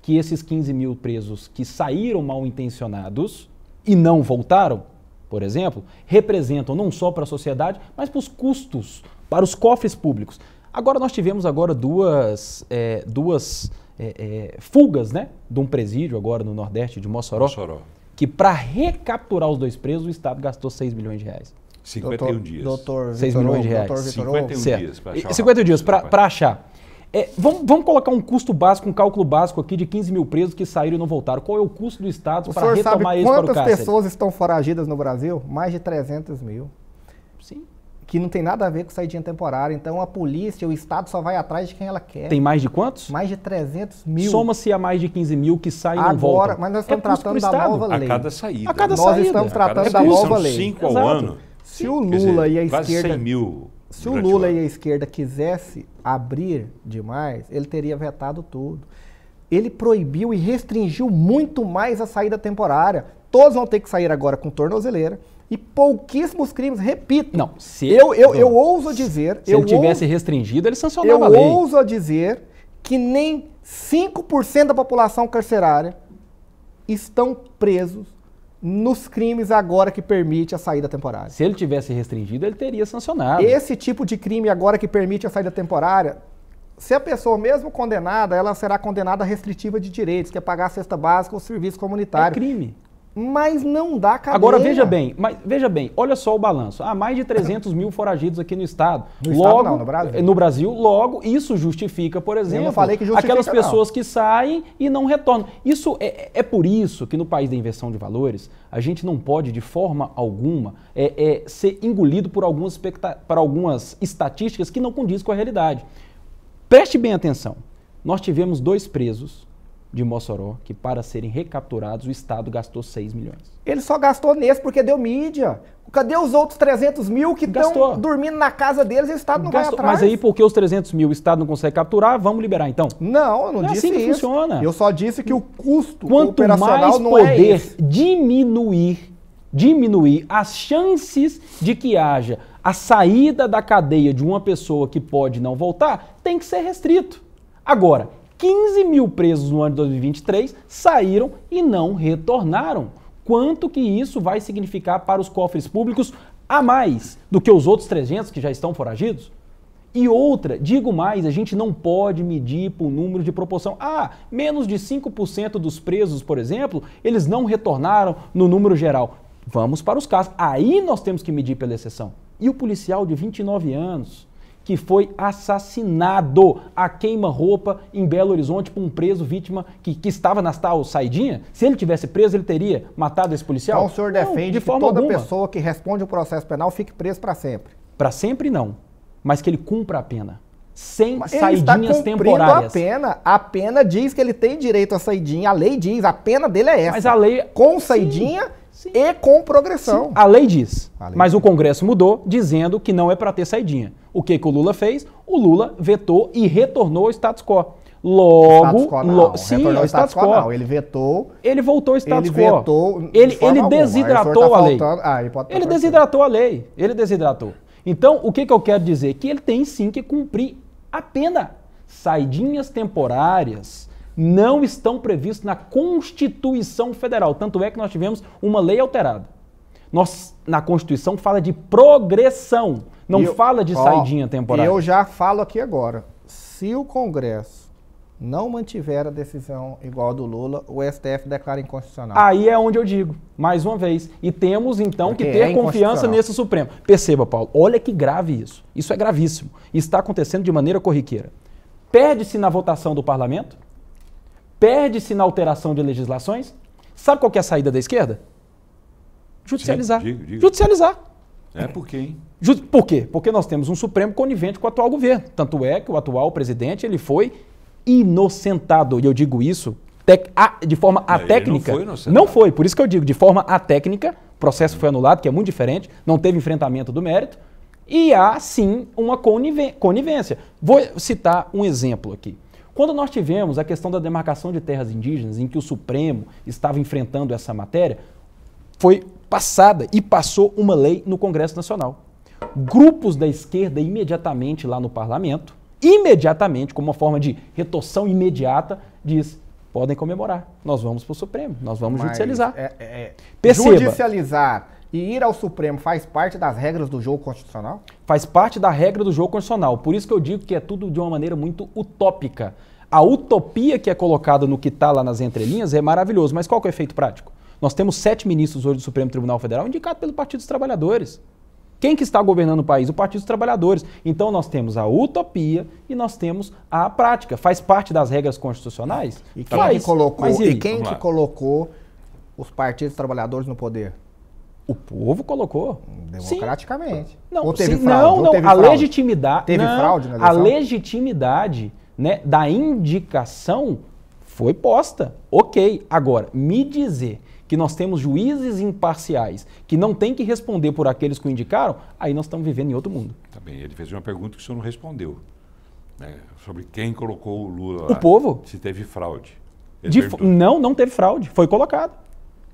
que esses 15 mil presos que saíram mal intencionados e não voltaram, por exemplo, representam não só para a sociedade, mas para os custos, para os cofres públicos. Agora nós tivemos duas fugas, né, de um presídio agora no Nordeste de Mossoró. Que para recapturar os 2 presos o Estado gastou 6 milhões de reais. 51 dias. 6 milhões de reais. 51 dias para achar. 50 dias para achar. Vamos colocar um custo básico, um cálculo básico aqui de 15 mil presos que saíram e não voltaram. Qual é o custo do Estado para retomar eles para o cárcere? Quantas pessoas estão foragidas no Brasil? Mais de 300 mil. Sim. Que não tem nada a ver com saidinha temporária. Então a polícia, o Estado só vai atrás de quem ela quer. Tem mais de quantos? Mais de 300 mil. Soma-se a mais de 15 mil que saem e não voltam. Mas nós estamos tratando da nova lei. A cada saída. A cada nós saída. estamos tratando da nova lei. 5 ao ano. Se o Lula e a quase esquerda... 100 mil. Se o Lula e a esquerda quisesse abrir demais, ele teria vetado tudo. Ele proibiu e restringiu muito mais a saída temporária. Todos vão ter que sair agora com tornozeleira e pouquíssimos crimes, repito. Não, eu ouso dizer... Se ele tivesse restringido, ele sancionava a lei. Eu ouso dizer que nem 5% da população carcerária estão presos nos crimes agora que permite a saída temporária. Se ele tivesse restringido, ele teria sancionado. Esse tipo de crime agora que permite a saída temporária, se a pessoa mesmo condenada, ela será condenada restritiva de direitos, que é pagar a cesta básica ou serviço comunitário. É crime. Mas não dá cadeia. Agora, veja bem, olha só o balanço. Há mais de 300 mil foragidos aqui no Estado. No Brasil. No Brasil, logo, isso justifica, por exemplo, eu falei que justifica, aquelas pessoas que saem e não retornam. Isso é por isso que no país da inversão de valores, a gente não pode, de forma alguma, ser engolido por algumas estatísticas que não condizem com a realidade. Preste bem atenção. Nós tivemos 2 presos de Mossoró, que para serem recapturados o Estado gastou 6 milhões. Ele só gastou nesse porque deu mídia. Cadê os outros 300 mil que estão dormindo na casa deles e o Estado não vai atrás? Mas aí, porque os 300 mil o Estado não consegue capturar, vamos liberar então? Não, eu não disse assim que isso. Funciona. Eu só disse que o custo quanto operacional mais não poder é esse. diminuir as chances de que haja a saída da cadeia de uma pessoa que pode não voltar, tem que ser restrito. Agora, 15 mil presos no ano de 2023 saíram e não retornaram. quanto que isso vai significar para os cofres públicos a mais do que os outros 300 que já estão foragidos? E outra, digo mais, a gente não pode medir por número de proporção. Ah, menos de 5% dos presos, por exemplo, eles não retornaram no número geral. Vamos para os casos. Aí nós temos que medir pela exceção. E o policial de 29 anos, que foi assassinado a queima-roupa em Belo Horizonte por um preso vítima que estava nas tal saidinha, se ele tivesse preso, ele teria matado esse policial? Então o senhor defende que toda pessoa que responde o processo penal fique preso para sempre? Para sempre não, mas que ele cumpra a pena, sem saidinhas temporárias. A pena diz que ele tem direito à saidinha, a lei diz, a pena dele é essa. Mas a lei... Com saidinha... Sim. E com progressão. Sim, a lei diz, mas o Congresso mudou dizendo que não é para ter saidinha. O que o Lula fez? O Lula vetou e retornou ao status quo. Logo, o status quo não. Ele vetou. Ele voltou ao status quo. Vetou ele desidratou a lei. Ele desidratou a lei. Ele desidratou. Então, o que eu quero dizer? Que ele tem sim que cumprir a pena. Saidinhas temporárias não estão previstos na Constituição Federal. Tanto é que nós tivemos uma lei alterada. Na Constituição fala de progressão, não fala de saidinha temporária. Eu já falo aqui agora. Se o Congresso não mantiver a decisão igual a do Lula, o STF declara inconstitucional. Aí é onde eu digo, mais uma vez. E temos, então, que ter confiança nesse Supremo. Perceba, Paulo, olha que grave isso. Isso é gravíssimo. Está acontecendo de maneira corriqueira. Perde-se na votação do parlamento, perde-se na alteração de legislações. Sabe qual que é a saída da esquerda? Judicializar. Diga. Judicializar. Por quê, hein? Por quê? Porque nós temos um Supremo conivente com o atual governo. Tanto é que o atual presidente ele foi inocentado. E eu digo isso de forma atécnica. Não foi, por isso que eu digo, de forma atécnica, o processo foi anulado, que é muito diferente, não teve enfrentamento do mérito, e há sim uma conivência. Vou citar um exemplo aqui. Quando nós tivemos a questão da demarcação de terras indígenas, em que o Supremo estava enfrentando essa matéria, foi passada e passou uma lei no Congresso Nacional. Grupos da esquerda imediatamente lá no parlamento, imediatamente, como uma forma de retorção imediata, diz, podem comemorar, nós vamos para o Supremo, nós vamos judicializar. Perceba, judicializar e ir ao Supremo faz parte das regras do jogo constitucional? Faz parte da regra do jogo constitucional. Por isso que eu digo que é tudo de uma maneira muito utópica. A utopia que é colocada no que está lá nas entrelinhas é maravilhoso. Mas qual que é o efeito prático? Nós temos 7 ministros hoje do Supremo Tribunal Federal indicados pelo Partido dos Trabalhadores. Quem que está governando o país? O Partido dos Trabalhadores. Então nós temos a utopia e nós temos a prática. Faz parte das regras constitucionais? E quem que colocou os partidos dos trabalhadores no poder? O povo colocou. Democraticamente. Sim. Não, ou teve fraude? Não, teve a fraude? Legitimidade. Teve fraude na eleição? A legitimidade, né, da indicação foi posta. Ok. Agora, me dizer que nós temos juízes imparciais que não têm que responder por aqueles que o indicaram, aí nós estamos vivendo em outro mundo. Tá bem, ele fez uma pergunta que o senhor não respondeu. Né, sobre quem colocou o Lula lá. O povo. Se teve fraude. Não teve fraude. Foi colocado.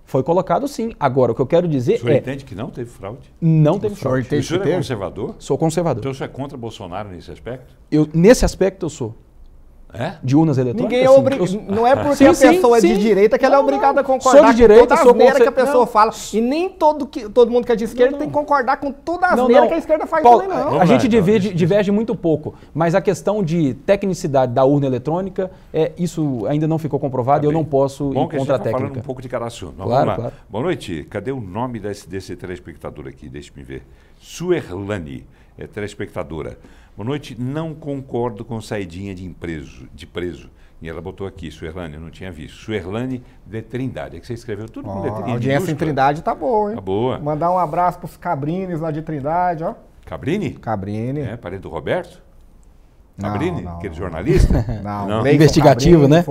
Foi colocado sim. Agora, o que eu quero dizer o senhor entende que não teve fraude? Não teve fraude. O senhor é conservador? Sou conservador. Então o senhor é contra Bolsonaro nesse aspecto? Nesse aspecto eu sou. De urnas eletrônicas? Ninguém é obrigado. Não é porque a pessoa é de direita que ela é obrigada a concordar com toda a asneira que a pessoa fala. E nem todo mundo que é de esquerda tem que concordar com toda a asneira que a esquerda faz também, não. A gente diverge muito pouco, mas a questão de tecnicidade da urna eletrônica, isso ainda não ficou comprovado e eu não posso ir contra a técnica. Falando um pouco de cada assunto. Claro. Boa noite. Cadê o nome desse telespectador aqui? Deixe-me ver. Suerlane, telespectadora. Boa noite, não concordo com saidinha de preso. E ela botou aqui, Suerlane, eu não tinha visto. Suerlane de Trindade. É que você escreveu tudo com letrinha. A audiência em Trindade tá boa, hein? Tá boa. Mandar um abraço pros Cabrines lá de Trindade, ó. Cabrini? Cabrini. Parente do Roberto? Cabrini? Aquele jornalista? Não. Investigativo, Cabrini, né?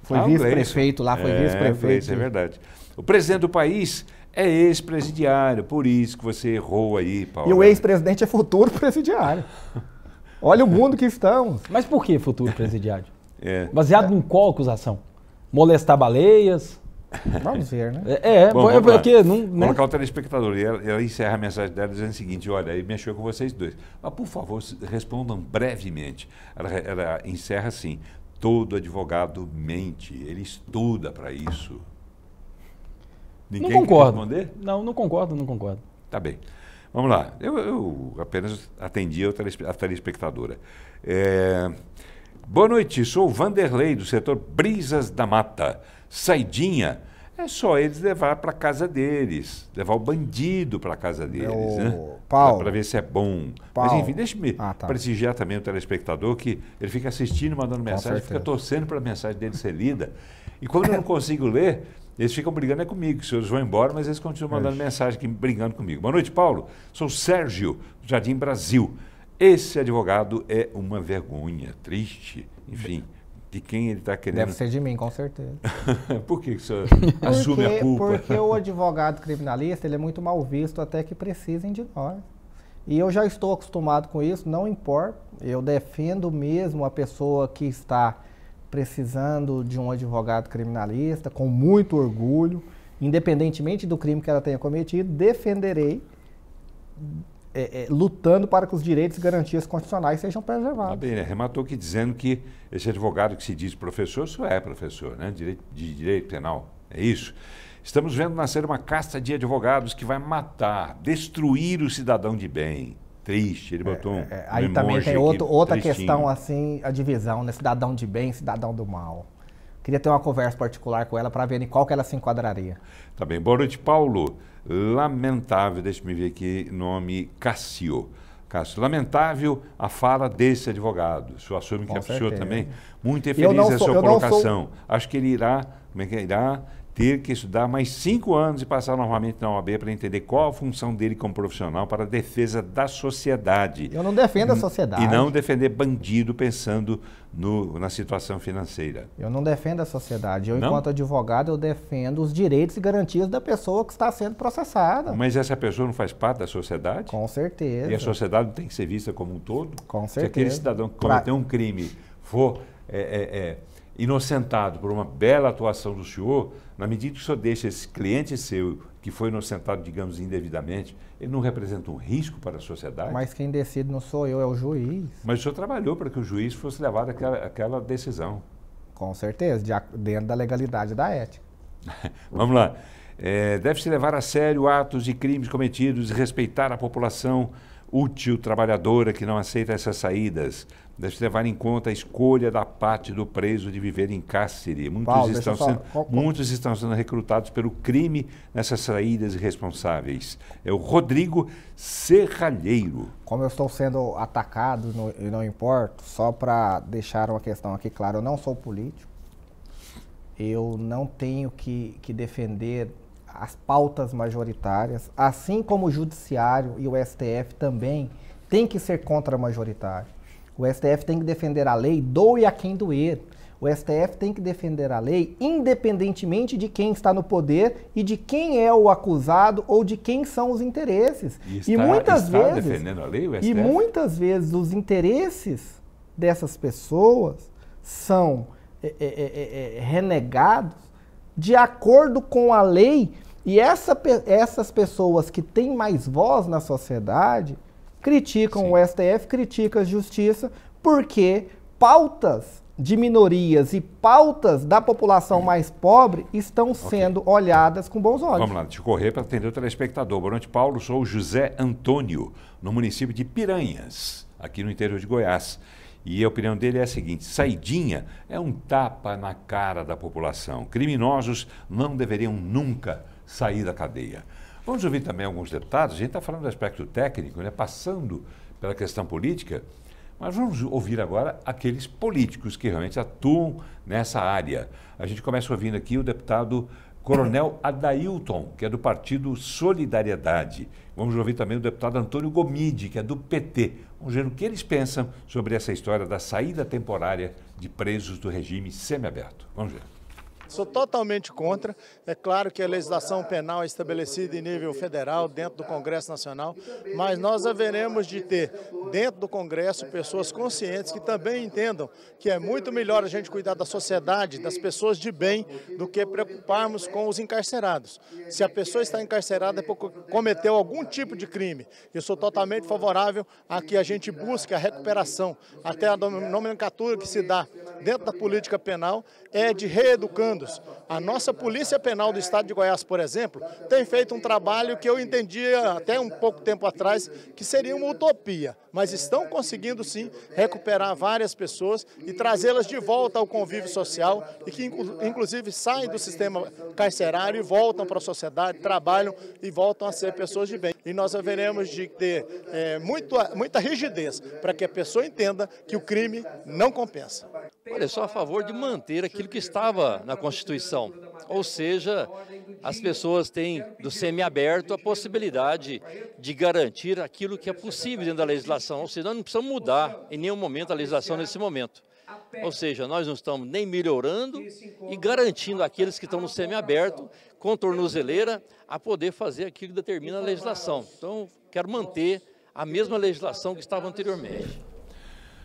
Foi vice-prefeito lá, foi vice-prefeito. Isso é verdade. O presidente do país é ex-presidiário, por isso que você errou aí, Paulo. E o ex-presidente é futuro presidiário. Olha o mundo que estamos. Mas por que futuro presidiário? Baseado em qual acusação? Molestar baleias? Vamos ver, né? Porque colocar o telespectador. E ela encerra a mensagem dela dizendo o seguinte: olha, aí mexeu com vocês dois. Mas, por favor, respondam brevemente. Ela encerra assim: todo advogado mente, ele estuda para isso. Ninguém não concordo. quer responder? Não concordo, não concordo. Tá bem. Vamos lá. Eu apenas atendi a telespectadora. Boa noite, sou o Vanderlei, do setor Brisas da Mata. Saidinha, é só eles levar para casa deles, levar o bandido para casa deles, né? Para ver se é bom. Mas enfim, deixa-me prestigiar também o telespectador, que ele fica assistindo, mandando mensagem, fica torcendo para a mensagem dele ser lida. E quando eu não consigo ler, eles ficam brigando comigo, se eles vão embora, mas eles continuam mandando mensagem aqui, brigando comigo. Boa noite, Paulo. Sou o Sérgio, do Jardim Brasil. Esse advogado é uma vergonha, triste, enfim, de quem ele está querendo... Deve ser de mim, com certeza. Por que o senhor assume a culpa? Porque o advogado criminalista, ele é muito mal visto até que precisem de nós. E eu já estou acostumado com isso, não importa. Eu defendo mesmo a pessoa que está precisando de um advogado criminalista, com muito orgulho, independentemente do crime que ela tenha cometido, defenderei, lutando para que os direitos e garantias constitucionais sejam preservados. Tá bem, né? Rematou aqui dizendo que esse advogado que se diz professor, só é professor, né? De direito penal, é isso? Estamos vendo nascer uma casta de advogados que vai matar, destruir o cidadão de bem. Triste, ele botou aí também tem outra questão, assim, a divisão, né? Cidadão de bem, cidadão do mal. Queria ter uma conversa particular com ela para ver em qual que ela se enquadraria. Tá bem. Boa noite, Paulo. Lamentável, deixa-me ver aqui, nome Cássio. Lamentável a fala desse advogado. O senhor assume que é o senhor também? Muito infeliz a sua colocação. Acho que ele irá ter que estudar mais 5 anos e passar novamente na OAB para entender qual a função dele como profissional para a defesa da sociedade. Eu não defendo a sociedade. E não defender bandido pensando na situação financeira. Eu não defendo a sociedade. Eu, enquanto advogado, eu defendo os direitos e garantias da pessoa que está sendo processada. Mas essa pessoa não faz parte da sociedade? Com certeza. E a sociedade não tem que ser vista como um todo? Com certeza. Se aquele cidadão que cometeu um crime for inocentado por uma bela atuação do senhor, na medida que o senhor deixa esse cliente seu, que foi inocentado, digamos, indevidamente, ele não representa um risco para a sociedade? Mas quem decide não sou eu, é o juiz. Mas o senhor trabalhou para que o juiz fosse levado àquela decisão. Com certeza, dentro da legalidade da ética. Vamos lá. Deve-se levar a sério atos e crimes cometidos e respeitar a população útil, trabalhadora, que não aceita essas saídas. Deve-se levar em conta a escolha da parte do preso de viver em cárcere. Muitos estão sendo recrutados pelo crime nessas saídas irresponsáveis. É o Rodrigo Serralheiro. Como eu estou sendo atacado e não importo, só para deixar uma questão aqui clara, eu não sou político. Eu não tenho que defender as pautas majoritárias, assim como o Judiciário e o STF também tem que ser contra-majoritário. O STF tem que defender a lei, doe a quem doer. O STF tem que defender a lei independentemente de quem está no poder e de quem é o acusado ou de quem são os interesses. E muitas vezes defendendo a lei, o STF? E muitas vezes os interesses dessas pessoas são renegados de acordo com a lei, e essas pessoas que têm mais voz na sociedade criticam o STF, criticam a justiça, porque pautas de minorias e pautas da população mais pobre estão sendo olhadas com bons olhos. Vamos lá, deixa eu correr para atender o telespectador. Boa noite, Paulo. Sou o José Antônio, no município de Piranhas, aqui no interior de Goiás. E a opinião dele é a seguinte: saidinha é um tapa na cara da população. Criminosos não deveriam nunca sair da cadeia. Vamos ouvir também alguns deputados. A gente está falando do aspecto técnico, né, passando pela questão política, mas vamos ouvir agora aqueles políticos que realmente atuam nessa área. A gente começa ouvindo aqui o deputado Coronel Adailton, que é do Partido Solidariedade. Vamos ouvir também o deputado Antônio Gomide, que é do PT. Vamos ver o que eles pensam sobre essa história da saída temporária de presos do regime semiaberto. Vamos ver. Sou totalmente contra. É claro que a legislação penal é estabelecida em nível federal, dentro do Congresso Nacional, mas nós haveremos de ter, dentro do Congresso, pessoas conscientes que também entendam que é muito melhor a gente cuidar da sociedade, das pessoas de bem, do que preocuparmos com os encarcerados. Se a pessoa está encarcerada é porque cometeu algum tipo de crime. Eu sou totalmente favorável a que a gente busque a recuperação. Até a nomenclatura que se dá dentro da política penal é de reeducando. bem-vindos. A nossa Polícia Penal do Estado de Goiás, por exemplo, tem feito um trabalho que eu entendia até um pouco tempo atrás que seria uma utopia, mas estão conseguindo sim recuperar várias pessoas e trazê-las de volta ao convívio social e que inclusive saem do sistema carcerário e voltam para a sociedade, trabalham e voltam a ser pessoas de bem. E nós haveremos de ter muita rigidez para que a pessoa entenda que o crime não compensa. Olha, eu sou a favor de manter aquilo que estava na Constituição, ou seja, as pessoas têm do semiaberto a possibilidade de garantir aquilo que é possível dentro da legislação, ou seja, nós não precisamos mudar em nenhum momento a legislação nesse momento. Ou seja, nós não estamos nem melhorando e garantindo aqueles que estão no semiaberto, com tornozeleira, a poder fazer aquilo que determina a legislação. Então, quero manter a mesma legislação que estava anteriormente.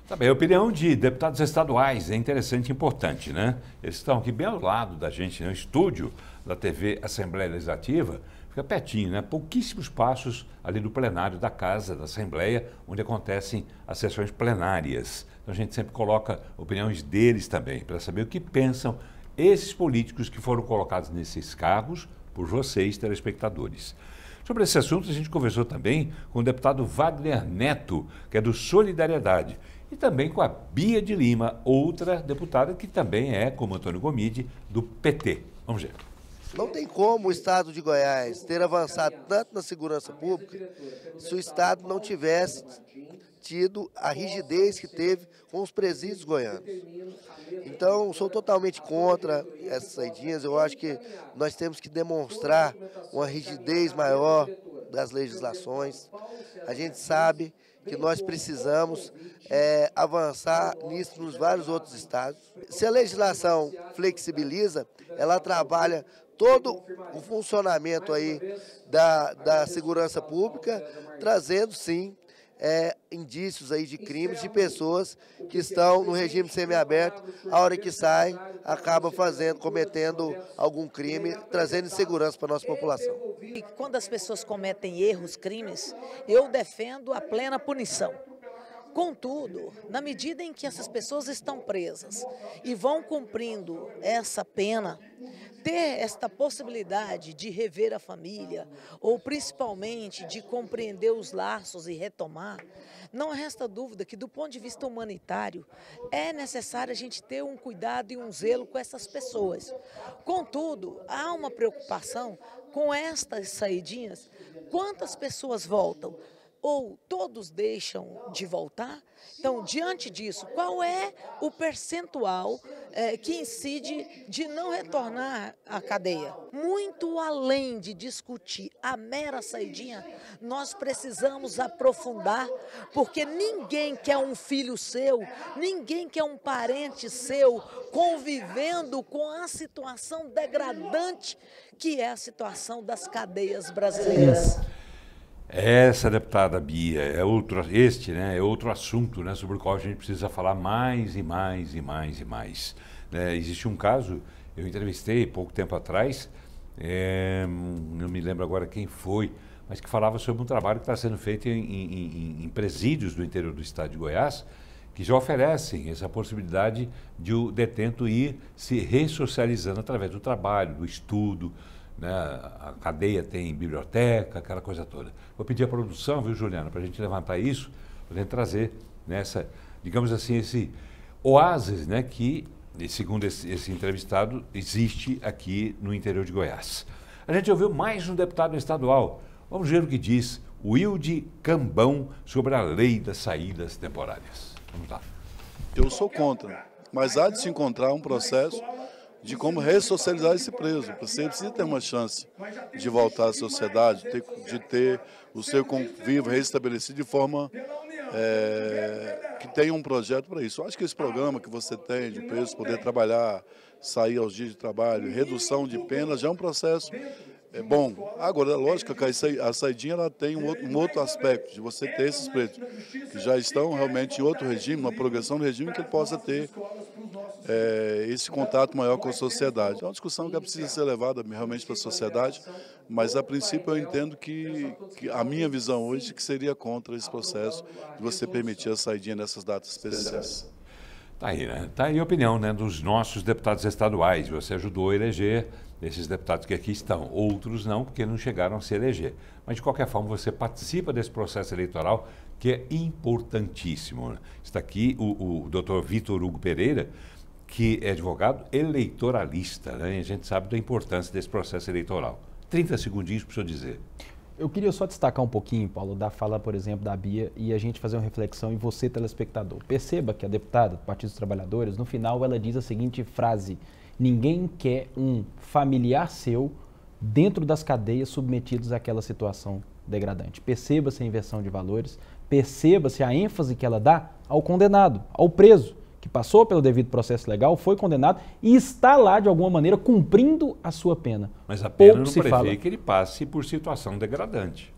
Tá bem, a opinião de deputados estaduais é interessante e importante, né? Eles estão aqui bem ao lado da gente, no estúdio da TV Assembleia Legislativa, fica pertinho, né? Pouquíssimos passos ali do plenário da Casa da Assembleia, onde acontecem as sessões plenárias. Então a gente sempre coloca opiniões deles também, para saber o que pensam esses políticos que foram colocados nesses cargos por vocês, telespectadores. Sobre esse assunto, a gente conversou também com o deputado Wagner Neto, que é do Solidariedade, e também com a Bia de Lima, outra deputada que também é, como Antônio Gomide, do PT. Vamos ver. Não tem como o Estado de Goiás ter avançado tanto na segurança pública se o Estado não tivesse tido a rigidez que teve com os presídios goianos. Então, sou totalmente contra essas saidinhas. Eu acho que nós temos que demonstrar uma rigidez maior das legislações. A gente sabe que nós precisamos avançar nisso nos vários outros estados. Se a legislação flexibiliza, ela trabalha todo o funcionamento aí da segurança pública, trazendo sim indícios aí de crimes de pessoas que estão no regime semiaberto, a hora que sai, acaba cometendo algum crime, trazendo insegurança para a nossa população. E quando as pessoas cometem erros, crimes, eu defendo a plena punição. Contudo, na medida em que essas pessoas estão presas e vão cumprindo essa pena, ter esta possibilidade de rever a família, ou principalmente de compreender os laços e retomar, não resta dúvida que, do ponto de vista humanitário, é necessário a gente ter um cuidado e um zelo com essas pessoas. Contudo, há uma preocupação com estas saidinhas. Quantas pessoas voltam? Ou todos deixam de voltar? Então, diante disso, qual é o percentual que incide de não retornar à cadeia? Muito além de discutir a mera saidinha, nós precisamos aprofundar, porque ninguém quer um filho seu, ninguém quer um parente seu convivendo com a situação degradante que é a situação das cadeias brasileiras. Essa deputada Bia é outro assunto, né, sobre o qual a gente precisa falar mais e mais e mais e mais. Existe um caso, eu entrevistei pouco tempo atrás, não me lembro agora quem foi, mas que falava sobre um trabalho que está sendo feito em presídios do interior do estado de Goiás, que já oferecem essa possibilidade de o detento ir se ressocializando através do trabalho, do estudo, né? A cadeia tem biblioteca, aquela coisa toda. Vou pedir à produção, viu, Juliana, para a gente levantar isso, para a gente trazer nessa, digamos assim, esse oásis, né, que, segundo esse entrevistado, existe aqui no interior de Goiás. A gente ouviu mais um deputado estadual. Vamos ver o que diz o Wilde Cambão sobre a lei das saídas temporárias. Vamos lá. Eu sou contra, mas há de se encontrar um processo de como ressocializar esse preso. Você precisa ter uma chance de voltar à sociedade, de ter o seu convívio restabelecido de forma que tenha um projeto para isso. Eu acho que esse programa que você tem de preso poder trabalhar, sair aos dias de trabalho, redução de penas, já é um processo bom. Agora, lógico que a saidinha ela tem um outro aspecto, de você ter esses presos que já estão realmente em outro regime, uma progressão do regime que ele possa ter esse contato maior com a sociedade. É uma discussão que precisa ser levada realmente para a sociedade, mas a princípio eu entendo que a minha visão hoje que seria contra esse processo de você permitir a saidinha nessas datas especiais. Tá aí, né? Tá aí a opinião, né, dos nossos deputados estaduais. Você ajudou a eleger esses deputados que aqui estão. Outros não, porque não chegaram a se eleger. Mas, de qualquer forma, você participa desse processo eleitoral, que é importantíssimo, né? Está aqui o doutor Vitor Hugo Pereira, que é advogado eleitoralista, né? E a gente sabe da importância desse processo eleitoral. 30 segundinhos para o senhor dizer. Eu queria só destacar um pouquinho, Paulo, da fala, por exemplo, da Bia, e a gente fazer uma reflexão em você, telespectador. Perceba que a deputada do Partido dos Trabalhadores, no final, ela diz a seguinte frase: ninguém quer um familiar seu dentro das cadeias submetidos àquela situação degradante. Perceba-se a inversão de valores, perceba-se a ênfase que ela dá ao condenado, ao preso, que passou pelo devido processo legal, foi condenado e está lá, de alguma maneira, cumprindo a sua pena. Mas a pena não prevê que ele passe por situação degradante.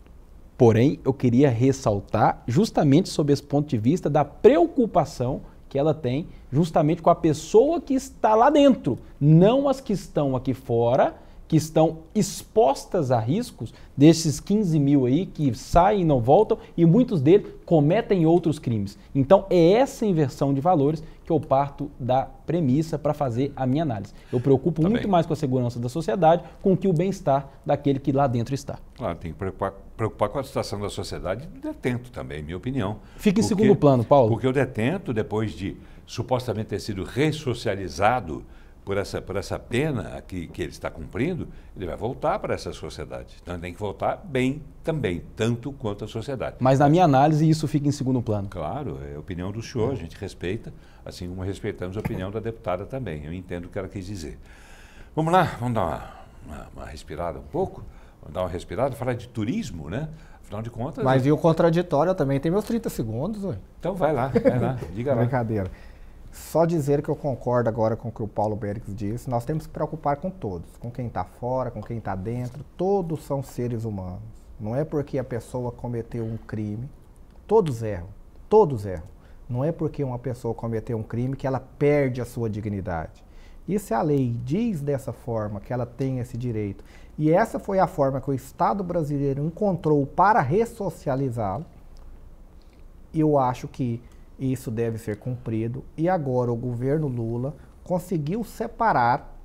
Porém, eu queria ressaltar justamente sob esse ponto de vista da preocupação que ela tem justamente com a pessoa que está lá dentro, não as que estão aqui fora, que estão expostas a riscos desses 15 mil aí que saem e não voltam, e muitos deles cometem outros crimes. Então é essa inversão de valores que eu parto da premissa para fazer a minha análise. Eu preocupo muito mais com a segurança da sociedade, com que o bem-estar daquele que lá dentro está. Claro, tem que preocupar com a situação da sociedade e do detento também, minha opinião. Fica em segundo plano, Paulo. Porque o detento, depois de supostamente ter sido ressocializado por essa pena que ele está cumprindo, ele vai voltar para essa sociedade. Então ele tem que voltar bem também, tanto quanto a sociedade. Mas na minha análise isso fica em segundo plano. Claro, é a opinião do senhor, a gente respeita, assim como respeitamos a opinião da deputada também. Eu entendo o que ela quis dizer. Vamos lá, vamos dar uma respirada um pouco? Vamos dar uma respirada, falar de turismo, né? Afinal de contas... Mas e o contraditório também tem meus 30 segundos, ué. Então vai lá, diga lá. Brincadeira. Só dizer que eu concordo agora com o que o Paulo Bérix disse, nós temos que preocupar com todos, com quem está fora, com quem está dentro, todos são seres humanos. Não é porque a pessoa cometeu um crime, todos erram. Não é porque uma pessoa cometeu um crime que ela perde a sua dignidade. E se a lei diz dessa forma, que ela tem esse direito, e essa foi a forma que o Estado brasileiro encontrou para ressocializá-lo, eu acho que isso deve ser cumprido, e agora o governo Lula conseguiu separar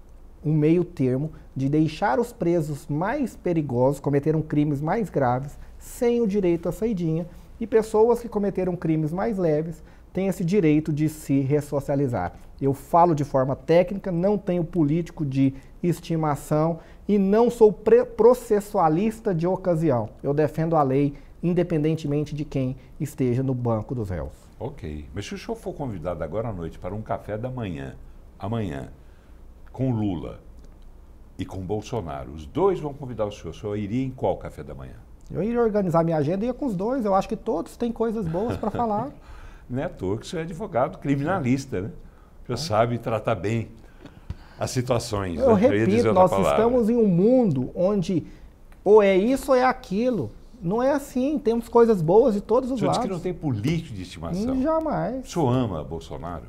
um meio termo de deixar os presos mais perigosos, cometeram crimes mais graves, sem o direito à saidinha, e pessoas que cometeram crimes mais leves têm esse direito de se ressocializar. Eu falo de forma técnica, não tenho político de estimação e não sou processualista de ocasião. Eu defendo a lei independentemente de quem esteja no banco dos réus. Ok, mas se o senhor for convidado agora à noite para um café da manhã, amanhã, com Lula e com Bolsonaro, os dois vão convidar o senhor iria em qual café da manhã? Eu iria organizar minha agenda e ia com os dois, eu acho que todos têm coisas boas para falar. Não é à toa que o senhor é advogado criminalista, né? O senhor sabe tratar bem as situações. Eu repito, nós estamos em um mundo onde ou é isso ou é aquilo. Não é assim, temos coisas boas de todos os lados. O senhor disse que não tem político de estimação. Jamais. O senhor ama Bolsonaro?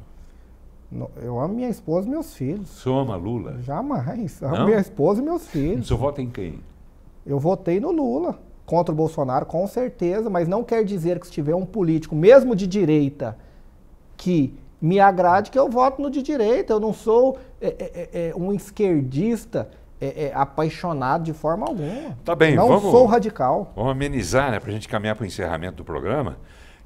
Eu amo minha esposa e meus filhos. O senhor ama Lula? Jamais. Eu amo minha esposa e meus filhos. O senhor vota em quem? Eu votei no Lula. Contra o Bolsonaro, com certeza, mas não quer dizer que se tiver um político, mesmo de direita, que me agrade, que eu voto no de direita. Eu não sou um esquerdista apaixonado de forma alguma. Tá bem, não sou radical. Vamos amenizar, né, para a gente caminhar para o encerramento do programa,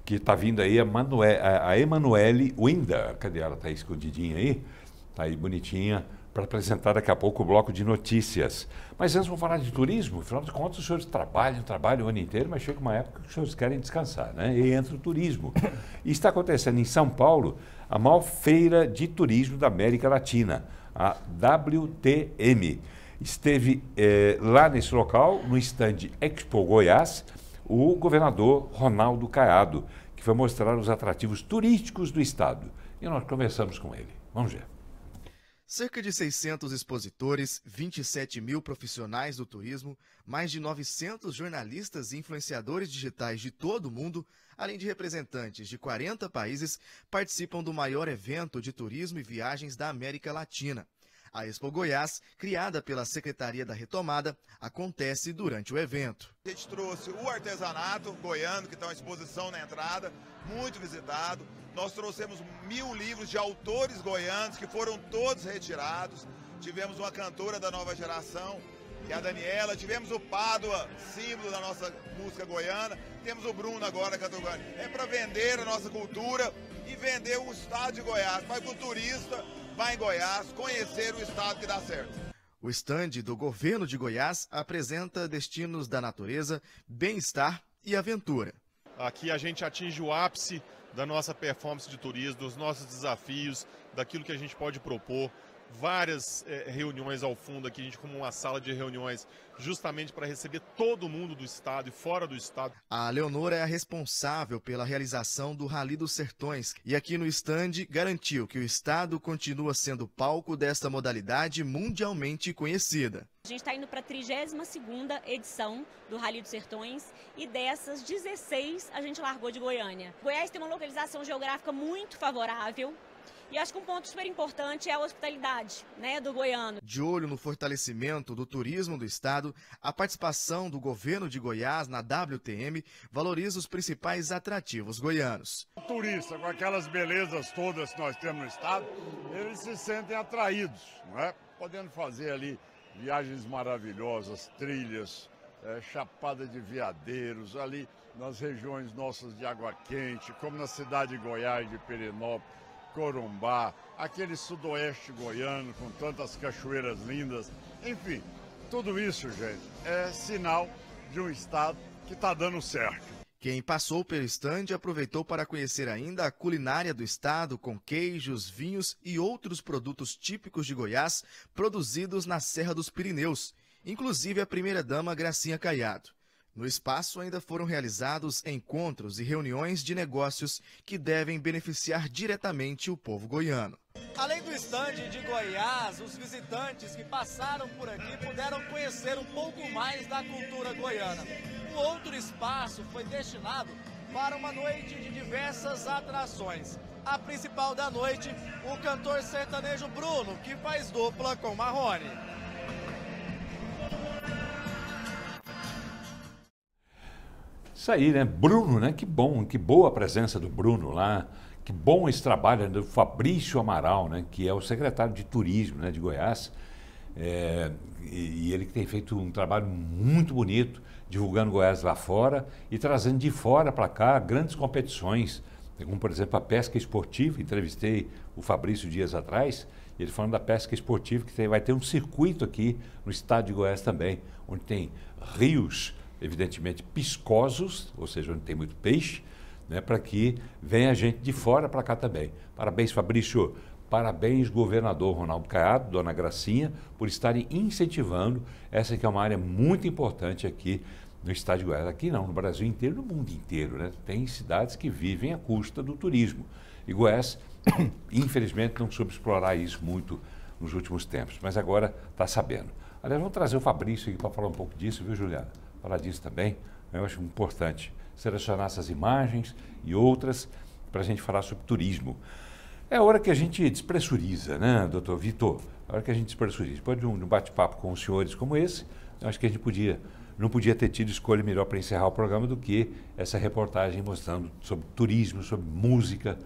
que está vindo aí a Emanuele Winda. Cadê ela? Está escondidinha aí? Está aí bonitinha, para apresentar daqui a pouco o bloco de notícias. Mas antes vamos falar de turismo. Afinal de contas, os senhores trabalham o ano inteiro, mas chega uma época que os senhores querem descansar, né? E entra o turismo. E está acontecendo em São Paulo a maior feira de turismo da América Latina, a WTM. Esteve lá nesse local, no estande Expo Goiás, o governador Ronaldo Caiado, que foi mostrar os atrativos turísticos do estado. E nós conversamos com ele. Vamos ver. Cerca de 600 expositores, 27 mil profissionais do turismo, mais de 900 jornalistas e influenciadores digitais de todo o mundo, além de representantes de 40 países, participam do maior evento de turismo e viagens da América Latina. A Expo Goiás, criada pela Secretaria da Retomada, acontece durante o evento. A gente trouxe o artesanato goiano, que está uma exposição na entrada, muito visitado. Nós trouxemos 1000 livros de autores goianos que foram todos retirados. Tivemos uma cantora da nova geração, que é a Daniela. Tivemos o Pádua, símbolo da nossa música goiana. Temos o Bruno agora, cantor goiano. É para vender a nossa cultura e vender o estado de Goiás, para que o turista vá em Goiás conhecer o estado que dá certo. O estande do governo de Goiás apresenta destinos da natureza, bem-estar e aventura. Aqui a gente atinge o ápice da nossa performance de turismo, dos nossos desafios, daquilo que a gente pode propor. Várias reuniões ao fundo aqui, a gente como uma sala de reuniões justamente para receber todo mundo do estado e fora do estado. A Leonora é a responsável pela realização do Rally dos Sertões e aqui no estande garantiu que o estado continua sendo palco desta modalidade mundialmente conhecida. A gente está indo para a 32ª edição do Rally dos Sertões e dessas 16 a gente largou de Goiânia. Goiás tem uma localização geográfica muito favorável. E acho que um ponto super importante é a hospitalidade, né, do goiano. De olho no fortalecimento do turismo do estado, a participação do governo de Goiás na WTM valoriza os principais atrativos goianos. O turista, com aquelas belezas todas que nós temos no estado, eles se sentem atraídos, não é? Podendo fazer ali viagens maravilhosas, trilhas, chapada de veadeiros, ali nas regiões nossas de Água Quente, como na cidade de Goiás, de Perinópolis, Corumbá, aquele sudoeste goiano com tantas cachoeiras lindas, enfim, tudo isso, gente, é sinal de um estado que está dando certo. Quem passou pelo estande aproveitou para conhecer ainda a culinária do estado com queijos, vinhos e outros produtos típicos de Goiás produzidos na Serra dos Pirineus, inclusive a primeira-dama Gracinha Caiado. No espaço ainda foram realizados encontros e reuniões de negócios que devem beneficiar diretamente o povo goiano. Além do estande de Goiás, os visitantes que passaram por aqui puderam conhecer um pouco mais da cultura goiana. Um outro espaço foi destinado para uma noite de diversas atrações. A principal da noite, o cantor sertanejo Bruno, que faz dupla com Marrone. Isso aí, né? Bruno, né? Que bom, que boa a presença do Bruno lá, que bom esse trabalho do Fabrício Amaral, né? Que é o secretário de Turismo, né? De Goiás, e ele que tem feito um trabalho muito bonito, divulgando Goiás lá fora e trazendo de fora para cá grandes competições, como por exemplo a pesca esportiva. Entrevistei o Fabrício dias atrás, ele falando da pesca esportiva, que vai ter um circuito aqui no estado de Goiás também, onde tem rios, evidentemente piscosos, ou seja, onde tem muito peixe, né, para que venha gente de fora para cá também. Parabéns, Fabrício. Parabéns, governador Ronaldo Caiado, dona Gracinha, por estarem incentivando essa que é uma área muito importante aqui no estado de Goiás. Aqui não, no Brasil inteiro, no mundo inteiro, né? Tem cidades que vivem à custa do turismo. E Goiás, infelizmente, não soube explorar isso muito nos últimos tempos, mas agora está sabendo. Aliás, vamos trazer o Fabrício aqui para falar um pouco disso, viu, Juliana? Falar disso também, eu acho importante selecionar essas imagens e outras para a gente falar sobre turismo. É a hora que a gente despressuriza, né, doutor Vitor? É a hora que a gente despressuriza. Depois de um bate-papo com os senhores como esse, eu acho que a gente não podia ter tido escolha melhor para encerrar o programa do que essa reportagem mostrando sobre turismo, sobre música.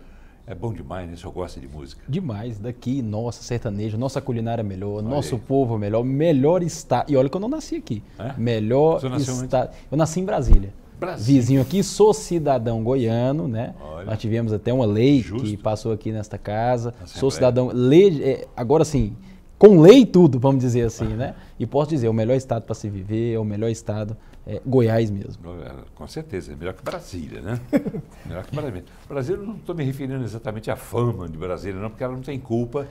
É bom demais, né? O senhor gosta de música? Demais. Daqui, nossa, sertanejo, nossa culinária melhor, nosso povo melhor, melhor estado. E olha que eu não nasci aqui. É? Melhor estado. Eu nasci em Brasília. Vizinho aqui, sou cidadão goiano, né? Olha. Nós tivemos até uma lei que passou aqui nesta casa. Sou cidadão. Lei, agora sim, com lei e tudo, vamos dizer assim, né? E posso dizer, o melhor estado para se viver, é o melhor estado. Goiás mesmo. Com certeza, é melhor que Brasília, né? Melhor que Brasília. Brasília, eu não estou me referindo exatamente à fama de Brasília, não, porque ela não tem culpa,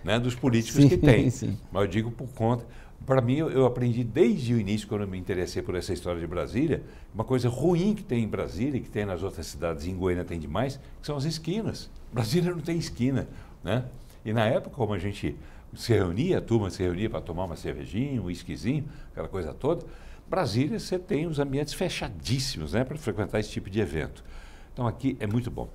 né, dos políticos que tem. Sim. Mas eu digo por conta. Para mim, eu aprendi desde o início, quando eu me interessei por essa história de Brasília, uma coisa ruim que tem em Brasília, que tem nas outras cidades, em Goiânia tem demais, que são as esquinas. Brasília não tem esquina, né? E na época, como a gente se reunia, a turma se reunia para tomar uma cervejinha, um whiskyzinho, aquela coisa toda, Brasília, você tem os ambientes fechadíssimos, né, para frequentar esse tipo de evento. Então aqui é muito bom.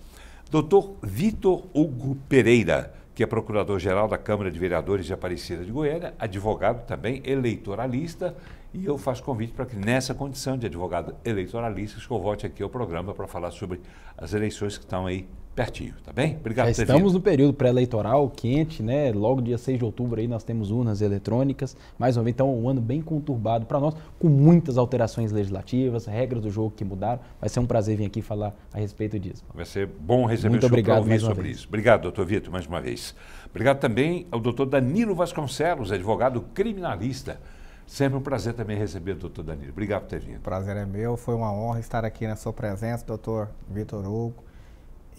Doutor Vitor Hugo Pereira, que é procurador-geral da Câmara de Vereadores de Aparecida de Goiânia, advogado também, eleitoralista E eu faço convite para que, nessa condição de advogado eleitoralista, que eu volte aqui ao programa para falar sobre as eleições que estão aí pertinho, tá bem? Obrigado por ter Estamos vindo. no período pré-eleitoral, quente, né? Logo dia 6 de outubro aí nós temos urnas eletrônicas. Mais uma vez, então, um ano bem conturbado para nós, com muitas alterações legislativas, regras do jogo que mudaram. Vai ser um prazer vir aqui falar a respeito disso. Vai ser bom receber Muito o senhor obrigado para ouvir mais uma sobre vez. isso. Obrigado, doutor Vitor, mais uma vez. Obrigado também ao doutor Danilo Vasconcelos, advogado criminalista. Sempre um prazer também receber o doutor Danilo. Obrigado por ter vindo. O prazer é meu, foi uma honra estar aqui na sua presença, doutor Vitor Hugo.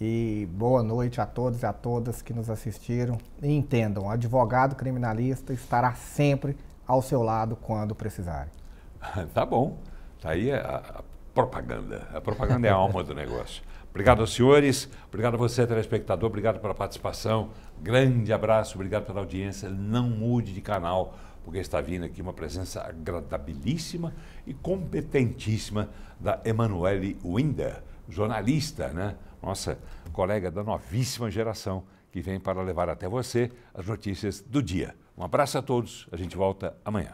E boa noite a todos e a todas que nos assistiram. E entendam, o advogado criminalista estará sempre ao seu lado quando precisarem. Tá bom. Tá aí a propaganda. A propaganda é a alma do negócio. Obrigado aos senhores, obrigado a você, telespectador, obrigado pela participação. Grande abraço, obrigado pela audiência. Não mude de canal, porque está vindo aqui uma presença agradabilíssima e competentíssima da Emanuele Winder, jornalista, né? Nossa colega da novíssima geração, que vem para levar até você as notícias do dia. Um abraço a todos, a gente volta amanhã.